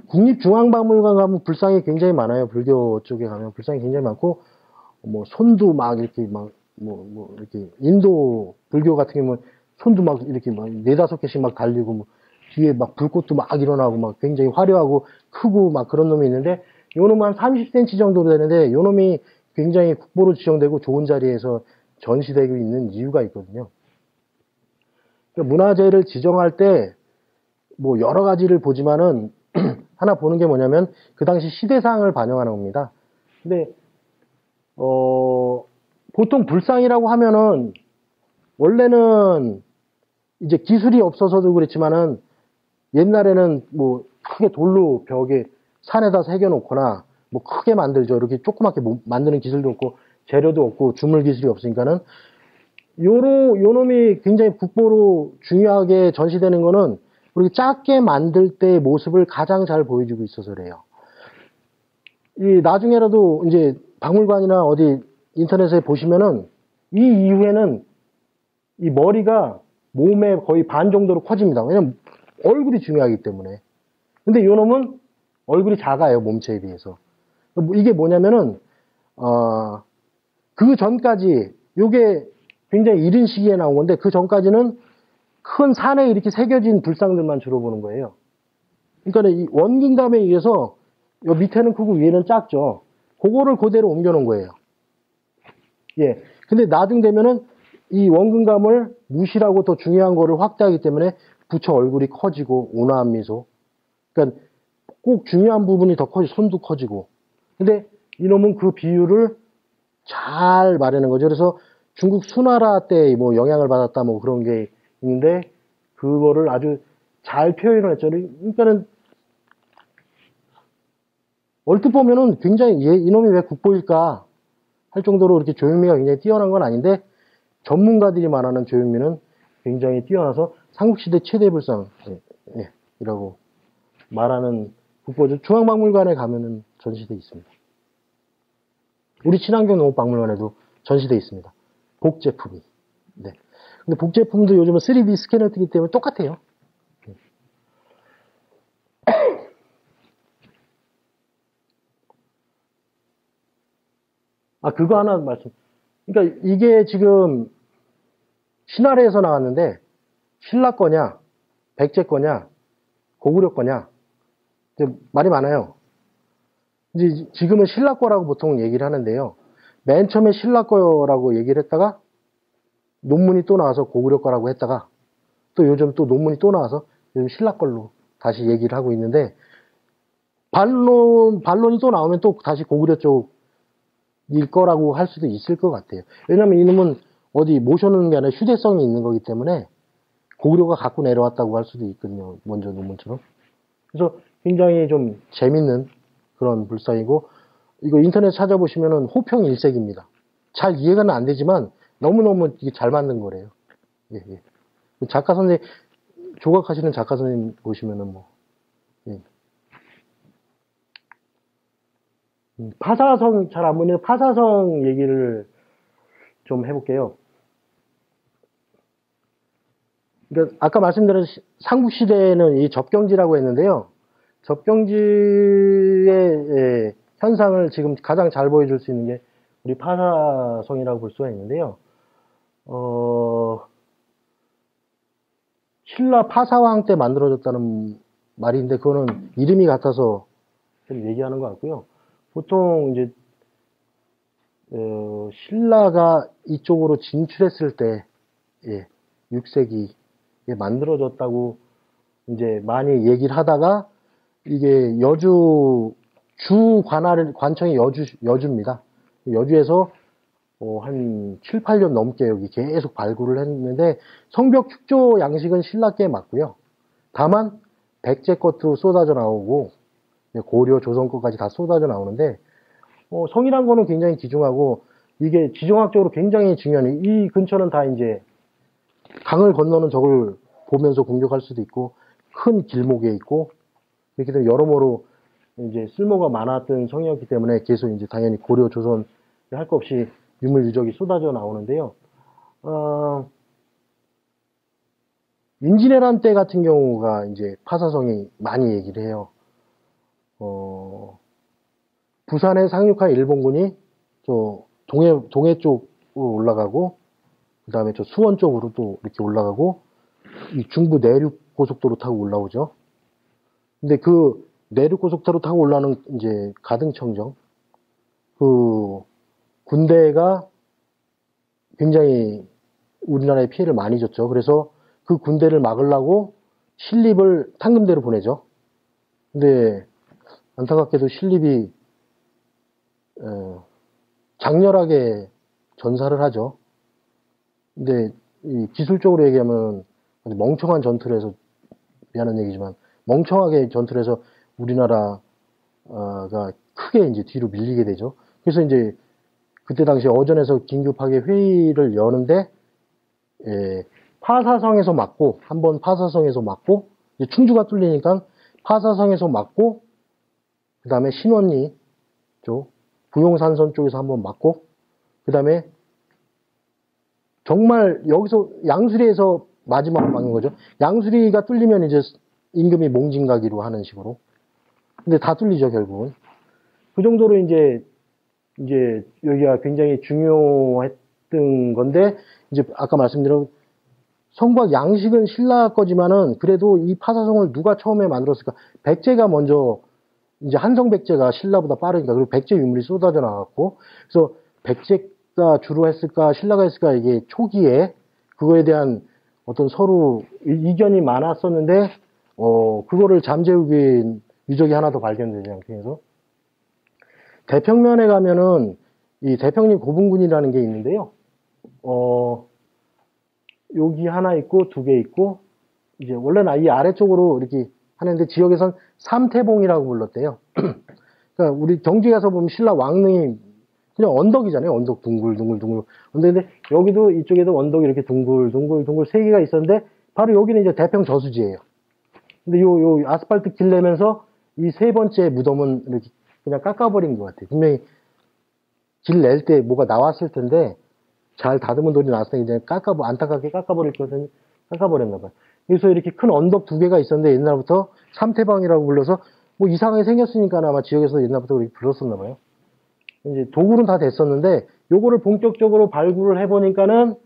국립중앙박물관 가면 불상이 굉장히 많아요. 불교 쪽에 가면 불상이 굉장히 많고, 뭐, 손도 막 이렇게 이렇게, 인도 불교 같은 경우는 손도 막 이렇게 막 4-5개씩 막 달리고, 뭐 뒤에 막 불꽃도 막 일어나고, 막 굉장히 화려하고 크고 막 그런 놈이 있는데, 요 놈은 한 30cm 정도로 되는데, 요 놈이 굉장히 국보로 지정되고 좋은 자리에서 전시되고 있는 이유가 있거든요. 그러니까 문화재를 지정할 때, 뭐 여러 가지를 보지만은, 하나 보는 게 뭐냐면, 그 당시 시대상을 반영하는 겁니다. 근데, 보통 불상이라고 하면은, 원래는 이제 기술이 없어서도 그렇지만은, 옛날에는 뭐 크게 돌로 벽에 산에다 새겨놓거나, 뭐 크게 만들죠. 이렇게 조그맣게 만드는 기술도 없고, 재료도 없고, 주물 기술이 없으니까는, 요 놈이 굉장히 국보로 중요하게 전시되는 거는, 우리 작게 만들 때의 모습을 가장 잘 보여주고 있어서 그래요. 나중에라도 이제 박물관이나 어디 인터넷에 보시면은 이 이후에는 이 머리가 몸의 거의 반 정도로 커집니다. 왜냐면 얼굴이 중요하기 때문에. 근데 요 놈은 얼굴이 작아요, 몸체에 비해서. 이게 뭐냐면은 그 전까지 요게 굉장히 이른 시기에 나온 건데 그 전까지는 큰 산에 이렇게 새겨진 불상들만 주로 보는 거예요. 그러니까 이 원근감에 의해서 요 밑에는 크고 위에는 작죠. 그거를 그대로 옮겨놓은 거예요. 예. 근데 나중 되면은 이 원근감을 무시하고 더 중요한 거를 확대하기 때문에 부처 얼굴이 커지고 온화한 미소. 그러니까 꼭 중요한 부분이 더 커지고 손도 커지고. 근데 이놈은 그 비율을 잘 말하는 거죠. 그래서 중국 수나라 때 뭐 영향을 받았다 뭐 그런 게 있는데 그거를 아주 잘 표현을 했죠. 그러니까는 얼핏 보면은 굉장히 이놈이 왜 국보일까 할 정도로 이렇게 조형미가 굉장히 뛰어난 건 아닌데 전문가들이 말하는 조형미는 굉장히 뛰어나서 삼국시대 최대 불상 이라고 말하는 국보죠. 중앙박물관에 가면은 전시돼 있습니다. 우리 친환경 농업박물관에도 전시돼 있습니다. 복제품이. 네. 근데 복제품도 요즘은 3D 스캐너 뜨기 때문에 똑같아요. 아, 그거 하나 말씀. 그러니까 이게 지금 신화래에서 나왔는데 신라 거냐, 백제 거냐, 고구려 거냐. 말이 많아요. 이제 지금은 신라 거라고 보통 얘기를 하는데요. 맨 처음에 신라 거라고 얘기를 했다가 논문이 또 나와서 고구려 거라고 했다가 또 요즘 또 논문이 또 나와서 요즘 신라 걸로 다시 얘기를 하고 있는데 반론이 또 나오면 또 다시 고구려 쪽일 거라고 할 수도 있을 것 같아요. 왜냐면 이놈은 어디 모셔놓는 게 아니라 휴대성이 있는 거기 때문에 고구려가 갖고 내려왔다고 할 수도 있거든요. 먼저 논문처럼. 그래서 굉장히 좀 재밌는 그런 불상이고 이거 인터넷 찾아보시면은 호평 일색입니다. 잘 이해가 안 되지만 너무너무 이게 잘 만든 거래요. 예, 예. 작가 선생님, 조각하시는 작가 선생님 보시면은 뭐, 예. 파사성, 잘 안 보이는 파사성 얘기를 좀 해볼게요. 그러니까 아까 말씀드린 삼국시대에는 이 접경지라고 했는데요. 접경지의 현상을 지금 가장 잘 보여줄 수 있는 게 우리 파사성이라고 볼 수가 있는데요. 신라 파사왕 때 만들어졌다는 말인데 그거는 이름이 같아서 좀 얘기하는 것 같고요. 보통 이제 신라가 이쪽으로 진출했을 때 6세기에 만들어졌다고 이제 많이 얘기를 하다가 이게 여주 주 관청이 여주입니다. 여주에서 한 7, 8년 넘게 여기 계속 발굴을 했는데 성벽 축조 양식은 신라께 맞고요. 다만 백제 것도 쏟아져 나오고 고려, 조선 것까지 다 쏟아져 나오는데 성이란 거는 굉장히 귀중하고 이게 지정학적으로 굉장히 중요한 이 근처는 다 이제 강을 건너는 적을 보면서 공격할 수도 있고 큰 길목에 있고 이렇게 되면 여러모로 이제 쓸모가 많았던 성이었기 때문에 계속 이제 당연히 고려, 조선 할 거 없이 유물 유적이 쏟아져 나오는데요. 임진왜란 때 같은 경우가 이제 파사성이 많이 얘기를 해요. 부산에 상륙한 일본군이 저 동해 쪽으로 올라가고 그 다음에 저 수원 쪽으로 또 이렇게 올라가고 이 중부 내륙 고속도로 타고 올라오죠. 근데 그 내륙 고속도로 타고 올라오는 이제 가등청정 그 군대가 굉장히 우리나라에 피해를 많이 줬죠. 그래서 그 군대를 막으려고 신립을 탕금대로 보내죠. 근데 안타깝게도 신립이 장렬하게 전사를 하죠. 근데 이 기술적으로 얘기하면 멍청한 전투를 해서 미안한 얘기지만 멍청하게 전투를 해서 우리나라가 크게 이제 뒤로 밀리게 되죠. 그래서 이제 그때 당시 어전에서 긴급하게 회의를 여는데 파사성에서 맞고 한번 파사성에서 맞고 이제 충주가 뚫리니까 파사성에서 맞고 그 다음에 신원리 쪽 부용산선 쪽에서 한번 맞고 그 다음에 정말 여기서 양수리에서 마지막으로 막는 거죠. 양수리가 뚫리면 이제 임금이 몽진가기로 하는 식으로. 근데 다 뚫리죠 결국은. 그 정도로 이제 여기가 굉장히 중요했던 있었던 건데, 이제 아까 말씀드린 성곽 양식은 신라 거지만은 그래도 이 파사성을 누가 처음에 만들었을까? 백제가 먼저 이제 한성백제가 신라보다 빠르니까 그리고 백제 유물이 쏟아져 나왔고 그래서 백제가 주로 했을까 신라가 했을까 이게 초기에 그거에 대한 어떤 서로 이견이 많았었는데 그거를 잠재우기 유적이 하나 더 발견되지 않겠어서 대평면에 가면은 이 대평리 고분군이라는 게 있는데요. 여기 하나 있고 두 개 있고 이제 원래는 이 아래쪽으로 이렇게 하는데 지역에선 삼태봉이라고 불렀대요. 그러니까 우리 경주에 가서 보면 신라 왕릉이 그냥 언덕이잖아요. 언덕 둥글둥글둥글. 언덕인데 여기도 이쪽에도 언덕이 이렇게 둥글둥글둥글 세 개가 있었는데 바로 여기는 이제 대평 저수지예요. 근데 요 아스팔트 길 내면서 이 세 번째 무덤은 이렇게 그냥 깎아버린 것 같아요. 분명히 길 낼 때 뭐가 나왔을 텐데 잘 다듬은 돌이 나왔을 때 이제 안타깝게 깎아버릴 것은 깎아버렸나 봐요. 그래서 이렇게 큰 언덕 두 개가 있었는데 옛날부터 삼태방이라고 불러서 뭐 이상하게 생겼으니까 아마 지역에서 옛날부터 그렇게 불렀었나 봐요. 이제 도굴은 다 됐었는데 요거를 본격적으로 발굴을 해보니까는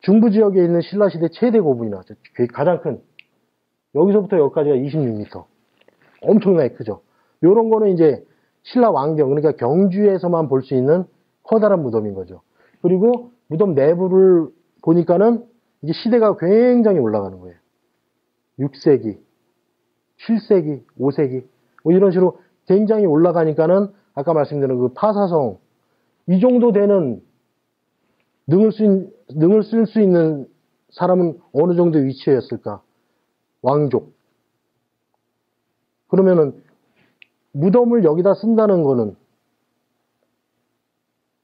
중부 지역에 있는 신라시대 최대 고분이 나왔죠. 가장 큰 여기서부터 여기까지가 26m. 엄청나게 크죠. 요런 거는 이제 신라 왕경 그러니까 경주에서만 볼 수 있는 커다란 무덤인 거죠. 그리고 무덤 내부를 보니까는 이게 시대가 굉장히 올라가는 거예요. 6세기, 7세기, 5세기 뭐 이런 식으로 굉장히 올라가니까는 아까 말씀드린 그 파사성 이 정도 되는 능을 쓸 수 있는 사람은 어느 정도 위치였을까? 왕족. 그러면은 무덤을 여기다 쓴다는 거는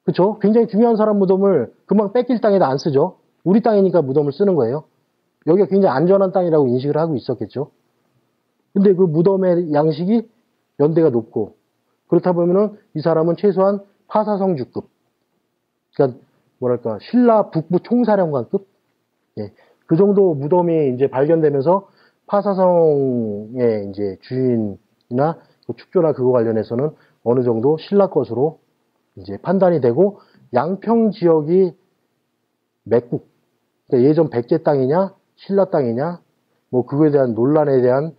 그쵸? 굉장히 중요한 사람 무덤을 금방 뺏길 땅에다 안 쓰죠. 우리 땅이니까 무덤을 쓰는 거예요. 여기가 굉장히 안전한 땅이라고 인식을 하고 있었겠죠. 근데 그 무덤의 양식이 연대가 높고 그렇다 보면은 이 사람은 최소한 파사성주급. 그러니까 뭐랄까 신라 북부 총사령관급. 예. 그 정도 무덤이 이제 발견되면서 파사성의 이제 주인이나 그 축조나 그거 관련해서는 어느 정도 신라 것으로 이제 판단이 되고 양평 지역이 맥국, 그러니까 예전 백제 땅이냐 신라 땅이냐 뭐 그거에 대한 논란에 대한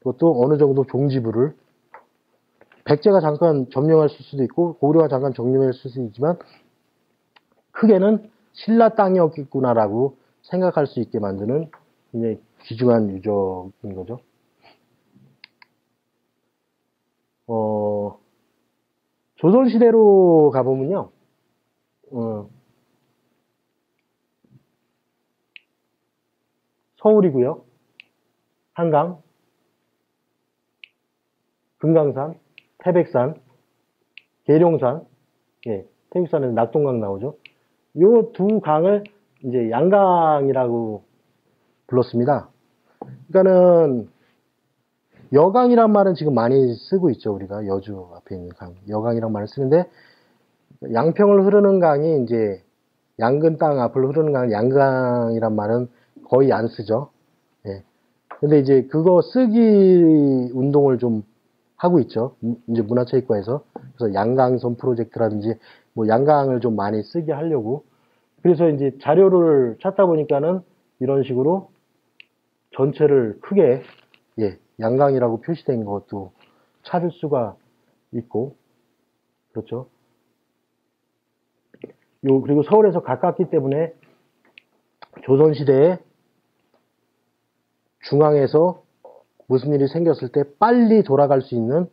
것도 어느 정도 종지부를 백제가 잠깐 점령했을 수도 있고 고구려가 잠깐 점령했을 수도 있지만 크게는 신라 땅이었겠구나라고 생각할 수 있게 만드는 굉장히 귀중한 유적인 거죠. 조선시대로 가보면요. 서울이고요. 한강, 금강산, 태백산, 계룡산, 예, 태백산에는 낙동강 나오죠. 요 두 강을 이제 양강이라고 불렀습니다. 그러니까는 여강이란 말은 지금 많이 쓰고 있죠. 우리가 여주 앞에 있는 강, 여강이란 말을 쓰는데 양평을 흐르는 강이 이제 양근 땅 앞을 흐르는 강, 양강이란 말은 거의 안 쓰죠. 예. 근데 이제 그거 쓰기 운동을 좀 하고 있죠. 이제 문화체육과에서. 그래서 양강선 프로젝트라든지 뭐 양강을 좀 많이 쓰게 하려고. 그래서 이제 자료를 찾다 보니까는 이런 식으로 전체를 크게 예, 양강이라고 표시된 것도 찾을 수가 있고 그렇죠. 그리고 서울에서 가깝기 때문에 조선시대에 중앙에서 무슨 일이 생겼을 때 빨리 돌아갈 수 있는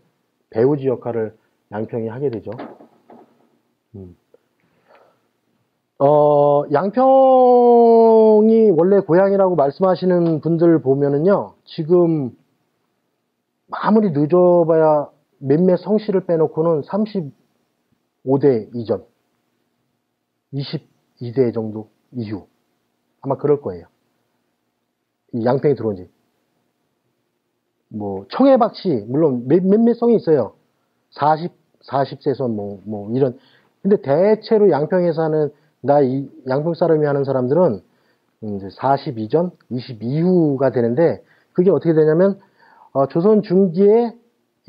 배후지 역할을 양평이 하게 되죠. 양평이 원래 고향이라고 말씀하시는 분들 보면은요, 지금 아무리 늦어봐야 몇몇 성씨를 빼놓고는 35대 이전, 22대 정도 이후, 아마 그럴 거예요. 이 양평이 들어온 지. 뭐, 청해박씨, 물론 몇몇 성이 있어요. 40세선 뭐, 이런. 근데 대체로 양평에 사는, 양평 사람이 하는 사람들은 이제 40 이전, 20 이후가 되는데, 그게 어떻게 되냐면, 조선 중기에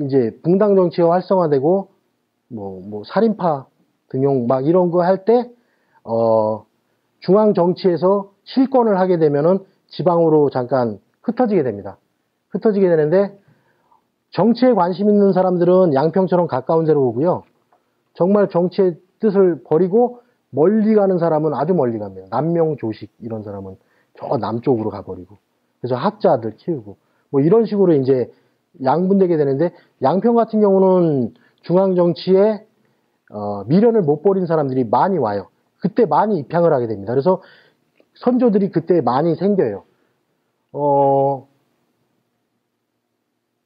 이제 붕당 정치가 활성화되고, 뭐, 살인파 등용 막 이런 거 할 때, 중앙 정치에서 실권을 하게 되면은 지방으로 잠깐 흩어지게 됩니다. 흩어지게 되는데 정치에 관심 있는 사람들은 양평처럼 가까운 데로 오고요. 정말 정치의 뜻을 버리고 멀리 가는 사람은 아주 멀리 갑니다. 남명조식 이런 사람은 저 남쪽으로 가버리고 그래서 학자들 키우고 뭐 이런 식으로 이제 양분되게 되는데 양평 같은 경우는 중앙 정치에 미련을 못 버린 사람들이 많이 와요. 그때 많이 입향을 하게 됩니다. 그래서 선조들이 그때 많이 생겨요.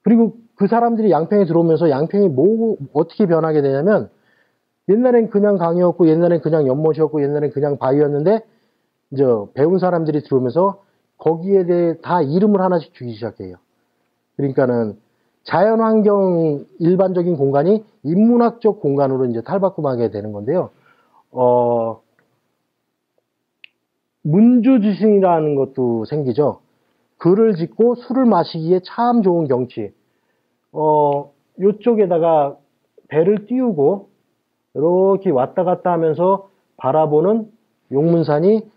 그리고 그 사람들이 양평에 들어오면서 양평이 어떻게 변하게 되냐면 옛날엔 그냥 강이었고 옛날엔 그냥 연못이었고 옛날엔 그냥 바위였는데 이제 배운 사람들이 들어오면서 거기에 대해 다 이름을 하나씩 주기 시작해요. 그러니까는 자연환경 일반적인 공간이 인문학적 공간으로 이제 탈바꿈하게 되는 건데요. 문주지승이라는 것도 생기죠. 글을 짓고 술을 마시기에 참 좋은 경치. 요쪽에다가 배를 띄우고 이렇게 왔다 갔다 하면서 바라보는 용문산이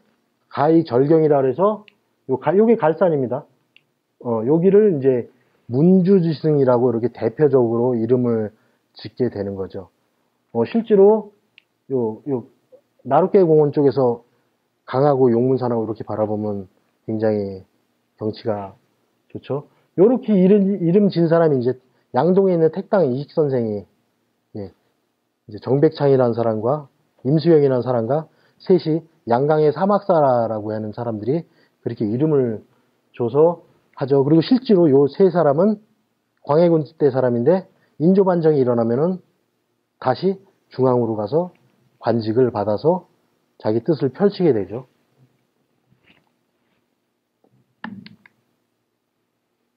가이절경이라 그래서 요게 갈산입니다. 여기를 이제 문주지승이라고 이렇게 대표적으로 이름을 짓게 되는 거죠. 실제로 요 나룻개공원 쪽에서 강하고 용문산하고 이렇게 바라보면 굉장히 경치가 좋죠. 요렇게 이름 진 사람이 이제 양동에 있는 택당 이식 선생이 이제 정백창이라는 사람과 임수영이라는 사람과 셋이 양강의 사막사라고 하는 사람들이 그렇게 이름을 줘서 하죠. 그리고 실제로 요 세 사람은 광해군 때 사람인데 인조반정이 일어나면은 다시 중앙으로 가서 관직을 받아서 자기 뜻을 펼치게 되죠.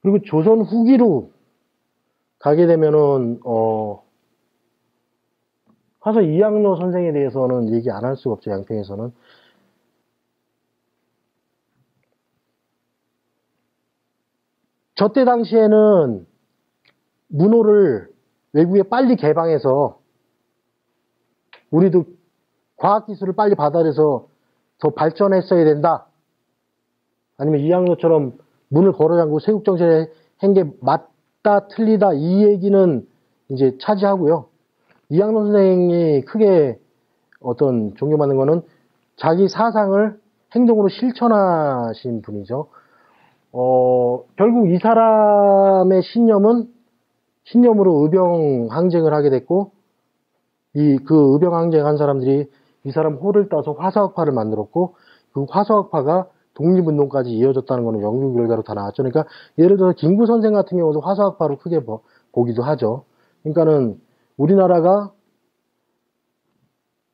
그리고 조선 후기로 가게 되면은 화서 이학로 선생에 대해서는 얘기 안 할 수가 없죠. 양평에서는. 저때 당시에는 문호를 외국에 빨리 개방해서 우리도 과학기술을 빨리 받아내서 더 발전했어야 된다. 아니면 이학로처럼 문을 걸어잠그고 세국정책을 한 게 맞다 틀리다 이 얘기는 이제 차지하고요. 이학로 선생이 크게 어떤 존경받는 거는 자기 사상을 행동으로 실천하신 분이죠. 결국 이 사람의 신념으로 의병항쟁을 하게 됐고, 그 의병항쟁한 사람들이 이 사람 호를 따서 화사학파를 만들었고, 그 화사학파가 독립운동까지 이어졌다는 거는 연구 결과로 다 나왔죠. 그러니까 예를 들어서 김구 선생 같은 경우도 화사학파로 크게 보기도 하죠. 그러니까는 우리나라가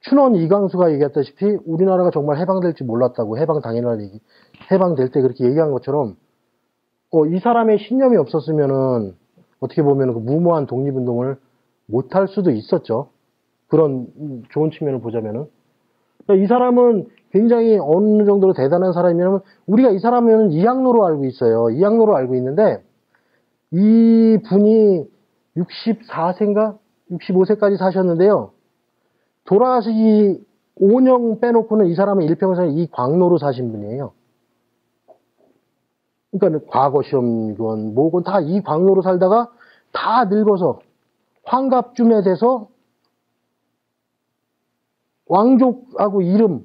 춘원 이광수가 얘기했다시피 우리나라가 정말 해방될지 몰랐다고 해방될 때 그렇게 얘기한 것처럼 이 사람의 신념이 없었으면은 어떻게 보면 그 무모한 독립운동을 못할 수도 있었죠. 그런 좋은 측면을 보자면은. 그러니까 이 사람은 굉장히 어느 정도로 대단한 사람이냐면 우리가 이 사람은 이학로로 알고 있어요. 이학로로 알고 있는데 이 분이 64세인가 65세까지 사셨는데요. 돌아가시기 5년 빼놓고는 이 사람은 일평생 이 광로로 사신 분이에요. 그러니까 과거 시험이건 뭐건 다 이 광로로 살다가 다 늙어서 환갑쯤에 돼서 왕족하고 이름이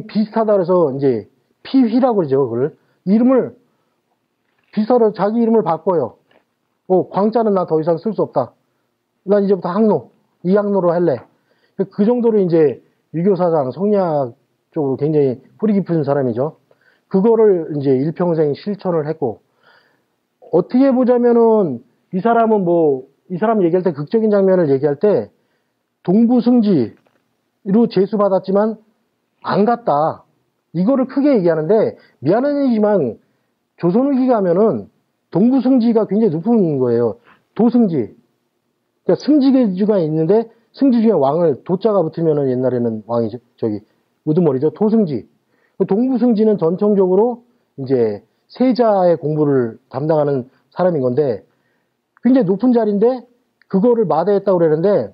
비슷하다 그래서 이제 피휘라고 그러죠. 그걸 이름을 비슷하다 자기 이름을 바꿔요. 광자는 나 더 이상 쓸 수 없다. 난 이제부터 학로, 이학로로 할래. 그 정도로 이제 유교사상, 성리학 쪽으로 굉장히 뿌리 깊은 사람이죠. 그거를 이제 일평생 실천을 했고, 어떻게 보자면은 이 사람은 이 사람 얘기할 때 극적인 장면을 얘기할 때 동부승지로 제수받았지만 안 갔다. 이거를 크게 얘기하는데 미안한 얘기지만 조선 후기 가면은 동부승지가 굉장히 높은 거예요. 도승지. 그러니까 승지계주가 있는데 승지 중에 왕을 도자가 붙으면은 옛날에는 왕이 우두머리죠. 도승지. 동부승지는 전통적으로 이제 세자의 공부를 담당하는 사람인 건데 굉장히 높은 자리인데 그거를 마다했다고 그러는데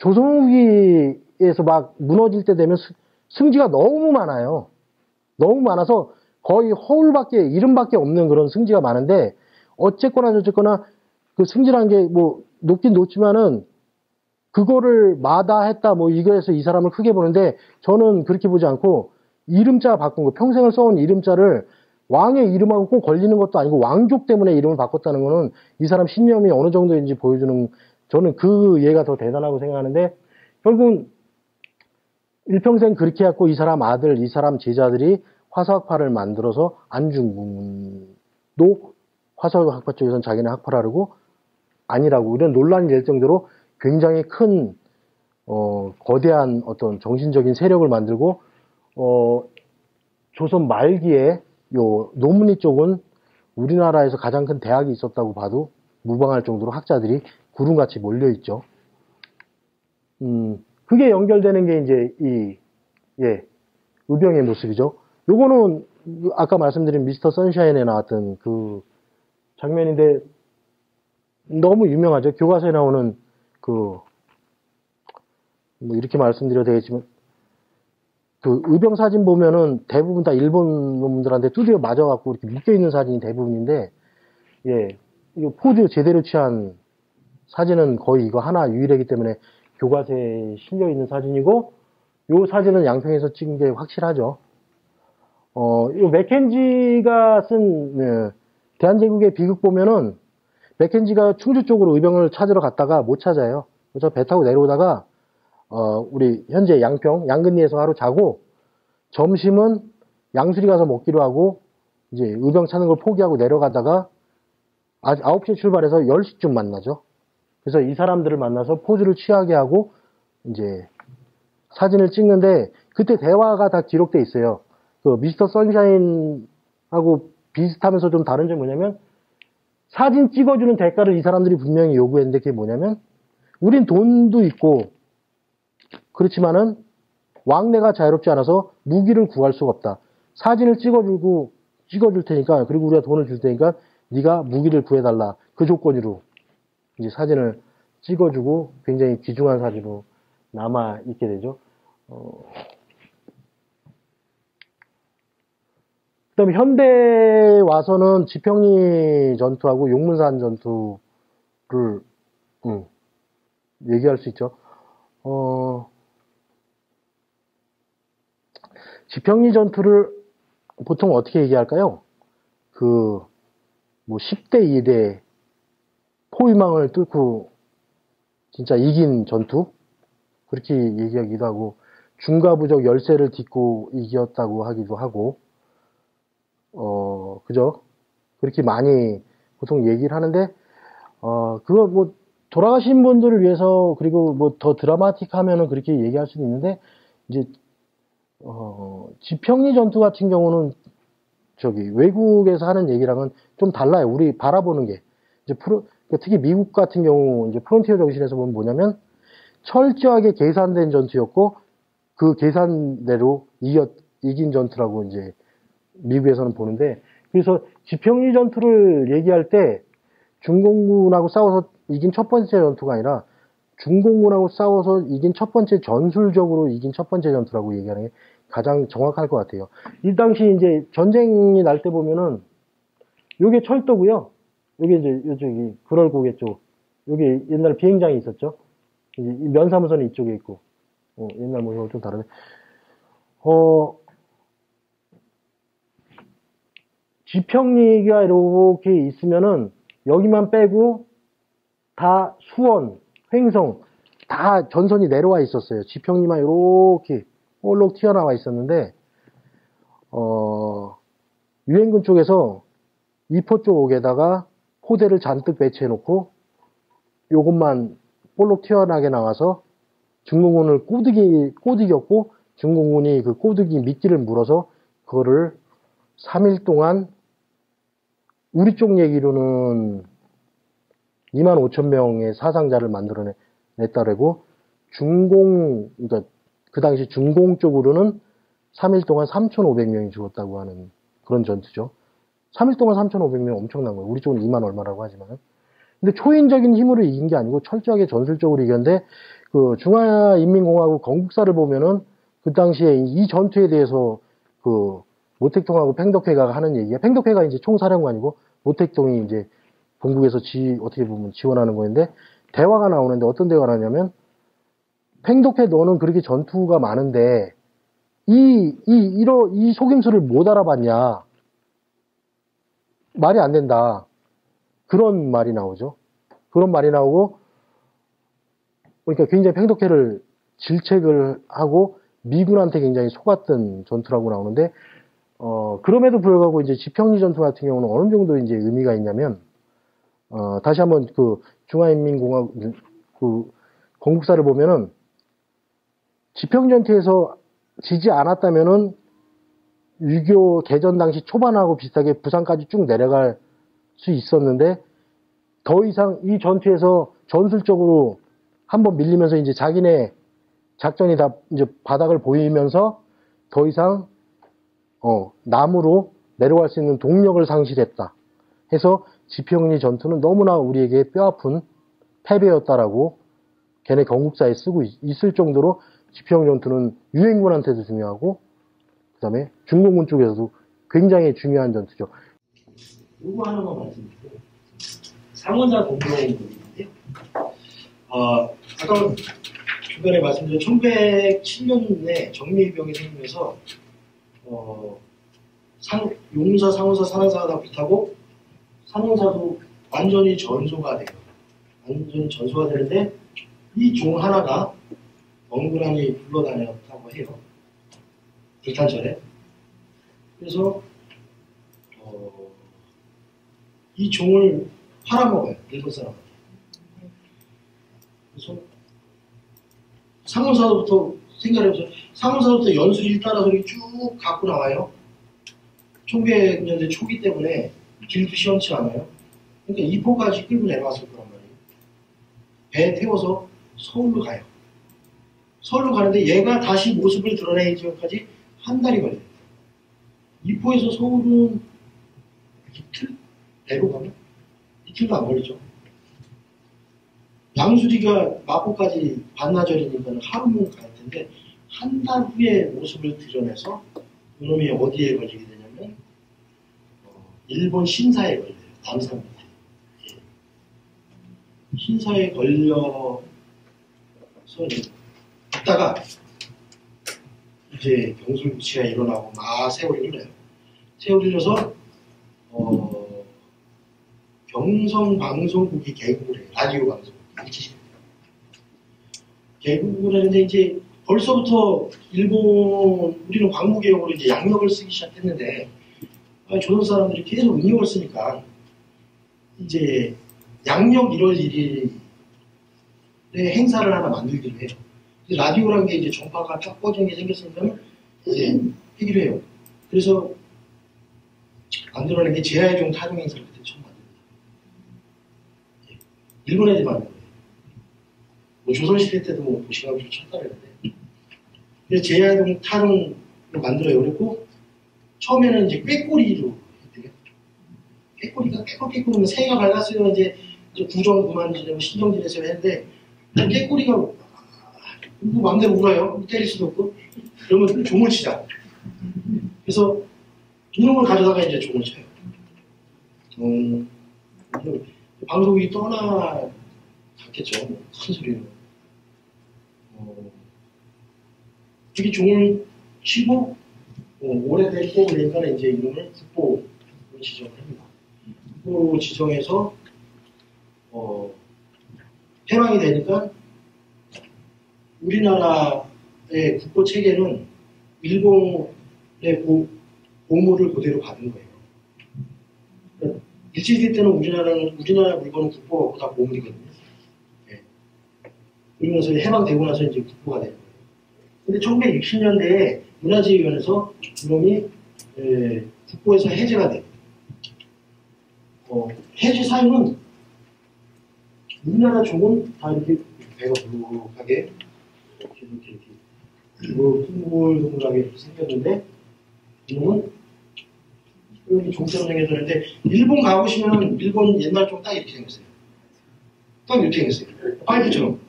조선 후기에서 막 무너질 때 되면 승지가 너무 많아요. 너무 많아서 거의 허울밖에, 이름밖에 없는 그런 승지가 많은데, 어쨌거나 저쨌거나 그 승지라는 게 뭐 높긴 높지만은 그거를 마다했다 뭐 이거에서 이 사람을 크게 보는데, 저는 그렇게 보지 않고 이름자 바꾼 거, 평생을 써온 이름자를 왕의 이름하고 꼭 걸리는 것도 아니고 왕족 때문에 이름을 바꿨다는 거는 이 사람 신념이 어느 정도인지 보여주는, 저는 그 예가 더 대단하고 생각하는데, 결국은 일평생 그렇게 해갖고 이 사람 아들, 이 사람 제자들이 화서학파를 만들어서 안중근도 화서학파 쪽에서는 자기네 학파라고 아니라고 이런 논란이 될 정도로 굉장히 큰 거대한 어떤 정신적인 세력을 만들고 조선 말기에 요 노무니 쪽은 우리나라에서 가장 큰 대학이 있었다고 봐도 무방할 정도로 학자들이 구름같이 몰려 있죠. 그게 연결되는 게 이제 의병의 모습이죠. 요거는 아까 말씀드린 미스터 선샤인에 나왔던 그 장면인데 너무 유명하죠. 교과서에 나오는 뭐 이렇게 말씀드려도 되겠지만 그 의병 사진 보면은 대부분 다 일본 놈들한테 두드려 맞아갖고 이렇게 묶여있는 사진이 대부분인데, 이거 포즈 제대로 취한 사진은 거의 이거 하나 유일하기 때문에 교과서에 실려있는 사진이고, 요 사진은 양평에서 찍은 게 확실하죠. 요 맥켄지가 쓴 대한제국의 비극 보면은 맥켄지가 충주 쪽으로 의병을 찾으러 갔다가 못 찾아요. 그래서 배 타고 내려오다가 우리 현재 양평 양근리에서 하루 자고 점심은 양수리 가서 먹기로 하고 이제 의병 찾는 걸 포기하고 내려가다가 9시에 출발해서 10시쯤 만나죠. 그래서 이 사람들을 만나서 포즈를 취하게 하고 이제 사진을 찍는데, 그때 대화가 다 기록돼 있어요. 그 미스터 선샤인하고 비슷하면서 좀 다른 점이 뭐냐면, 사진 찍어주는 대가를 이 사람들이 분명히 요구했는데, 그게 뭐냐면, 우린 돈도 있고 그렇지만은 왕래가 자유롭지 않아서 무기를 구할 수가 없다. 사진을 찍어줄 테니까, 그리고 우리가 돈을 줄 테니까 네가 무기를 구해달라. 그 조건으로 이제 사진을 찍어주고 굉장히 귀중한 사진으로 남아 있게 되죠. 그다음에 현대에 와서는 지평리 전투하고 용문산 전투를 얘기할 수 있죠. 지평리 전투를 보통 어떻게 얘기할까요? 뭐 10대 2대 포위망을 뚫고 진짜 이긴 전투? 그렇게 얘기하기도 하고, 중과부적 열세를 딛고 이겼다고 하기도 하고, 그죠? 그렇게 많이 보통 얘기를 하는데, 그거 뭐, 돌아가신 분들을 위해서, 그리고 뭐 더 드라마틱하면은 그렇게 얘기할 수도 있는데, 이제, 지평리 전투 같은 경우는 외국에서 하는 얘기랑은 좀 달라요. 우리 바라보는 게. 이제 특히 미국 같은 경우, 이제 프론티어 정신에서 보면 뭐냐면, 철저하게 계산된 전투였고, 그 계산대로 이긴 전투라고 이제 미국에서는 보는데, 그래서 지평리 전투를 얘기할 때 중공군하고 싸워서 이긴 첫 번째 전투가 아니라 중공군하고 싸워서 이긴 첫 번째, 전술적으로 이긴 첫 번째 전투라고 얘기하는 게 가장 정확할 것 같아요. 이 당시 이제 전쟁이 날 때 보면은 요게 철도고요. 요게 이제 요쪽이 근월고개 쪽. 요게 옛날 비행장이 있었죠. 이제 면사무소는 이쪽에 있고. 옛날 모습은 좀 다르네. 지평리가 이렇게 있으면은 여기만 빼고 다 수원, 횡성 다 전선이 내려와 있었어요. 지평리만 이렇게 볼록 튀어나와 있었는데, 유엔군 쪽에서 이포 쪽에다가 포대를 잔뜩 배치해 놓고 요것만 볼록 튀어나게 나와서 중공군을 꼬드겼고, 중공군이 그 꼬드기 미끼를 물어서 그거를 3일 동안, 우리 쪽 얘기로는 25,000명의 사상자를 만들어냈다라고, 그러니까 그 당시 중공 쪽으로는 3일 동안 3,500명이 죽었다고 하는 그런 전투죠. 3일 동안 3,500명 엄청난 거예요. 우리 쪽은 2만 얼마라고 하지만. 근데 초인적인 힘으로 이긴 게 아니고 철저하게 전술적으로 이겼는데 그 중화인민공화국 건국사를 보면은 그 당시에 이 전투에 대해서 그 모택동하고 팽덕회가 하는 얘기야. 팽덕회가 이제 총사령관이고 모택동이 이제 본국에서 어떻게 보면 지원하는 거였는데 대화가 나오는데 어떤 대화가 나냐면 팽덕회 너는 그렇게 전투가 많은데 이 속임수를 못 알아봤냐. 말이 안 된다. 그런 말이 나오죠. 그런 말이 나오고 그러니까 굉장히 팽덕회를 질책을 하고 미군한테 굉장히 속았던 전투라고 나오는데 그럼에도 불구하고 이제 지평리 전투 같은 경우는 어느 정도 이제 의미가 있냐면 다시 한번 그 중화인민공화국 그 건국사를 보면은 지평전투에서 지지 않았다면은 6.25 개전 당시 초반하고 비슷하게 부산까지 쭉 내려갈 수 있었는데 더 이상 이 전투에서 전술적으로 한번 밀리면서 이제 자기네 작전이 다 이제 바닥을 보이면서 더 이상 남으로 내려갈 수 있는 동력을 상실했다. 해서 지평리 전투는 너무나 우리에게 뼈아픈 패배였다라고 걔네 건국사에 쓰고 있을 정도로 지평 전투는 유엔군한테도 중요하고 그 다음에 중공군 쪽에서도 굉장히 중요한 전투죠.
요거 하나만 말씀드릴게요. 상원사 공병군인데요. 아까 주변에 말씀드린 1907년에 정미병이 생기면서 용사, 상원사, 산안사가 다 불타고 산원사도 완전히 전소가 돼요. 완전히 전소가 되는데 이 종 하나가 엉그라니 굴러다녔다고 해요. 불탄절에. 그래서 이 종을 팔아먹어요. 일본 사람한테. 그래서 상원사로부터 생각해보세요. 상원사로부터 연수를 따라서 쭉 갖고 나와요. 1900년대 초기 때문에 길도 시원치 않아요. 그러니까 이포까지 끌고 내려왔을 거란 말이에요. 배에 태워서 서울로 가요. 서울로 가는데 얘가 다시 모습을 드러내기 전까지 한 달이 걸려요. 이포에서 서울은 이틀? 배로 가면? 이틀도 안 걸리죠. 양수리가 마포까지 반나절이니까 하루면 갈 텐데 한 달 후에 모습을 드러내서 그놈이 어디에 걸리게 되냐면 일본 신사에 걸려요. 남산 밑에. 신사에 걸려서 있다가 이제 경술부치가 일어나고 막 세월이 흘러요. 세월이 흘러서 경성방송국이 개국을 해요. 라디오 방송국. 개국을 하는데 이제 벌써부터 우리는 광무개혁으로 이제 양력을 쓰기 시작했는데 조선 사람들이 계속 음력을 쓰니까 이제 양력 1월 1일에 행사를 하나 만들기로 해요. 라디오라는 게 이제 전파가 딱 꺼지는 게 생겼으니까 이제 하기로 해요. 그래서 만들어낸 게 제야의종 타종 행사를 그때 처음 만듭니다. 일본 애들이 만든 거예요. 뭐 조선시대 때도 뭐 도시락을 쳤다 그랬는데 그래서 제야의종 타종을 만들어요. 그랬고 처음에는 이제 꾀꼬리로 했대요. 꾀꼬리가 깨끗깨끗하면 새가 밝았으면 이제 구정 구만지내고 신정지내서 했는데 꾀꼬리가 뭐 마음대로 울어요. 때릴 수도 없고. 그러면 종을 치자. 그래서 이놈을 가져다가 이제 종을 쳐요. 방송이 떠나갔겠죠. 큰 소리로. 이렇게 종을 치고 오래된 뽑을 내니까 이제 이놈을 국보로 지정을 합니다. 국보로 지정해서 해방이 되니까 우리나라의 국보 체계는 일본의 보물을 그대로 받은 거예요. 그러니까 일제시대 때는 우리나라 물건은 국보가 없고 다 보물이거든요. 네. 그러면서 해방되고 나서 이제 국보가 되는 거예요. 근데 1960년대에 문화재위원회에서 이놈이 국보에서 해제가 돼요. 해제 사유는 우리나라 종은 다 이렇게 배가 부룩하게 이렇게 둥글둥글하게 이렇게 생겼는데 이놈은 이렇게 종처럼 생겼는데 일본 가보시면 일본 옛날 종 딱 이렇게 생겼어요. 딱 이렇게 생겼어요. 파이프처럼.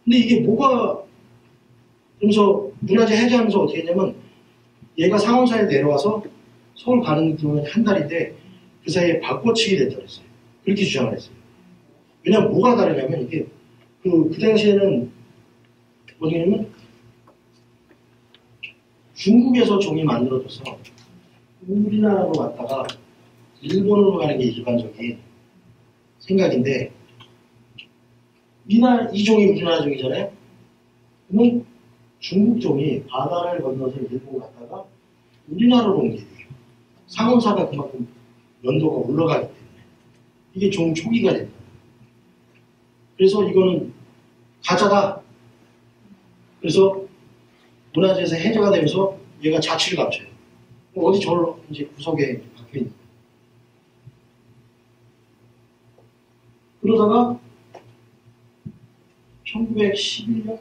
근데 이게 뭐가, 그러면서 문화재 해제하면서 어떻게 했냐면, 얘가 상원사에 내려와서 서울 가는 동안 한 달인데, 그 사이에 바꿔치기 됐다고 그랬어요. 그렇게 주장을 했어요. 왜냐면 뭐가 다르냐면, 이게, 그 당시에는, 뭐냐면, 중국에서 종이 만들어져서, 우리나라로 왔다가, 일본으로 가는 게 일반적인 생각인데, 이 종이 우리나라 종이잖아요? 그러면 중국 종이 바다를 건너서 일본 갔다가 우리나라로 온 게 돼요. 상온사가 그만큼 연도가 올라가기 때문에. 이게 종 초기가 됩니다. 그래서 이거는 가짜다. 그래서 문화재에서 해제가 되면서 얘가 자취를 감춰요. 어디 저로 이제 구석에 박혀 있는 거예요. 그러다가 1911년?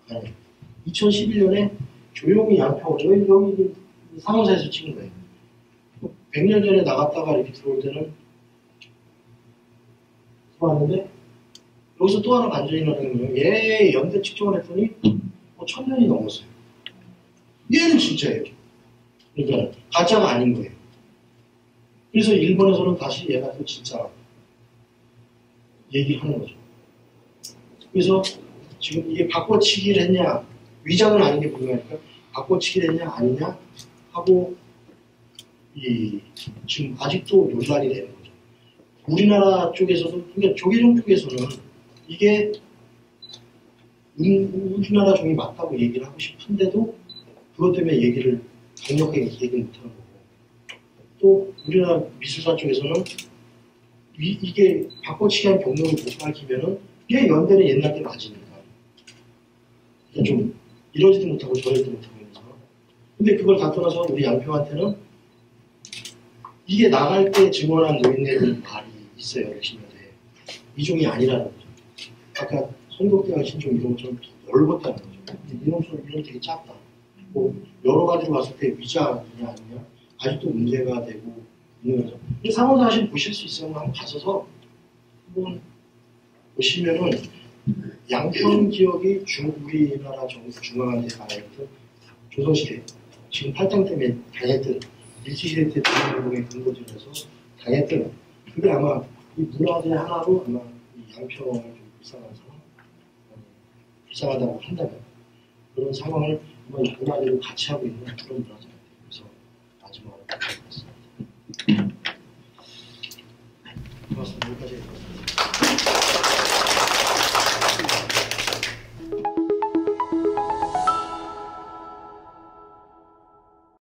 아니, 2011년에 조용히 양평, 여기 상원사에서 찍은 거예요. 100년 전에 나갔다가 이렇게 들어올 때는 들어왔는데, 여기서 또 하나 반전이 일어나는 거예요. 얘 연대 측정을 했더니, 1000년이 넘었어요. 얘는 진짜예요. 그러니까, 가짜가 아닌 거예요. 그래서 일본에서는 다시 얘가 또 진짜 얘기하는 거죠. 그래서 지금 이게 바꿔치기를 했냐, 위장은 아닌 게 분명하니까 바꿔치기를 했냐 아니냐 하고 지금 아직도 논란이 되는 거죠. 우리나라 쪽에서도, 그러니까 조계종 쪽에서는 이게 우리나라 종이 맞다고 얘기를 하고 싶은데도 그것 때문에 얘기를 강력하게 얘기를 못하는 거고, 또 우리나라 미술사 쪽에서는 이게 바꿔치기한 경로를 못 밝히면은 얘 연대는 옛날 게 맞으니까 좀 이러지도 못하고 저러지도 못하고 이러면서. 근데 그걸 다 떠나서 우리 양평한테는 이게 나갈 때 증언한 노인네들 말이 있어요. 열심히한테 이종이 아니라는 거죠. 아까 송독대가 신종 이런 것처럼 넓었다는 거죠. 이놈처럼 되게 작다. 뭐 여러 가지로 봤을 때 위장이냐 아니냐 아직도 문제가 되고 있는 거죠. 근데 상호사 하시면 보실 수 있으면 한번 가셔서 한번 보시면은 양평 지역이 우리나라 중앙한테 가했던 조선시대, 지금 팔당 때문에 당했던 일제시대 때 중앙공의 근거지에서 당했던, 그게 아마 이 문화재 하나로 아마 이 양평을 좀 불쌍하다고 한다면 그런 상황을 아마 이 문화재를 같이 하고 있는 그런 문화재입니다. 그래서 마지막으로 말씀드렸습니다.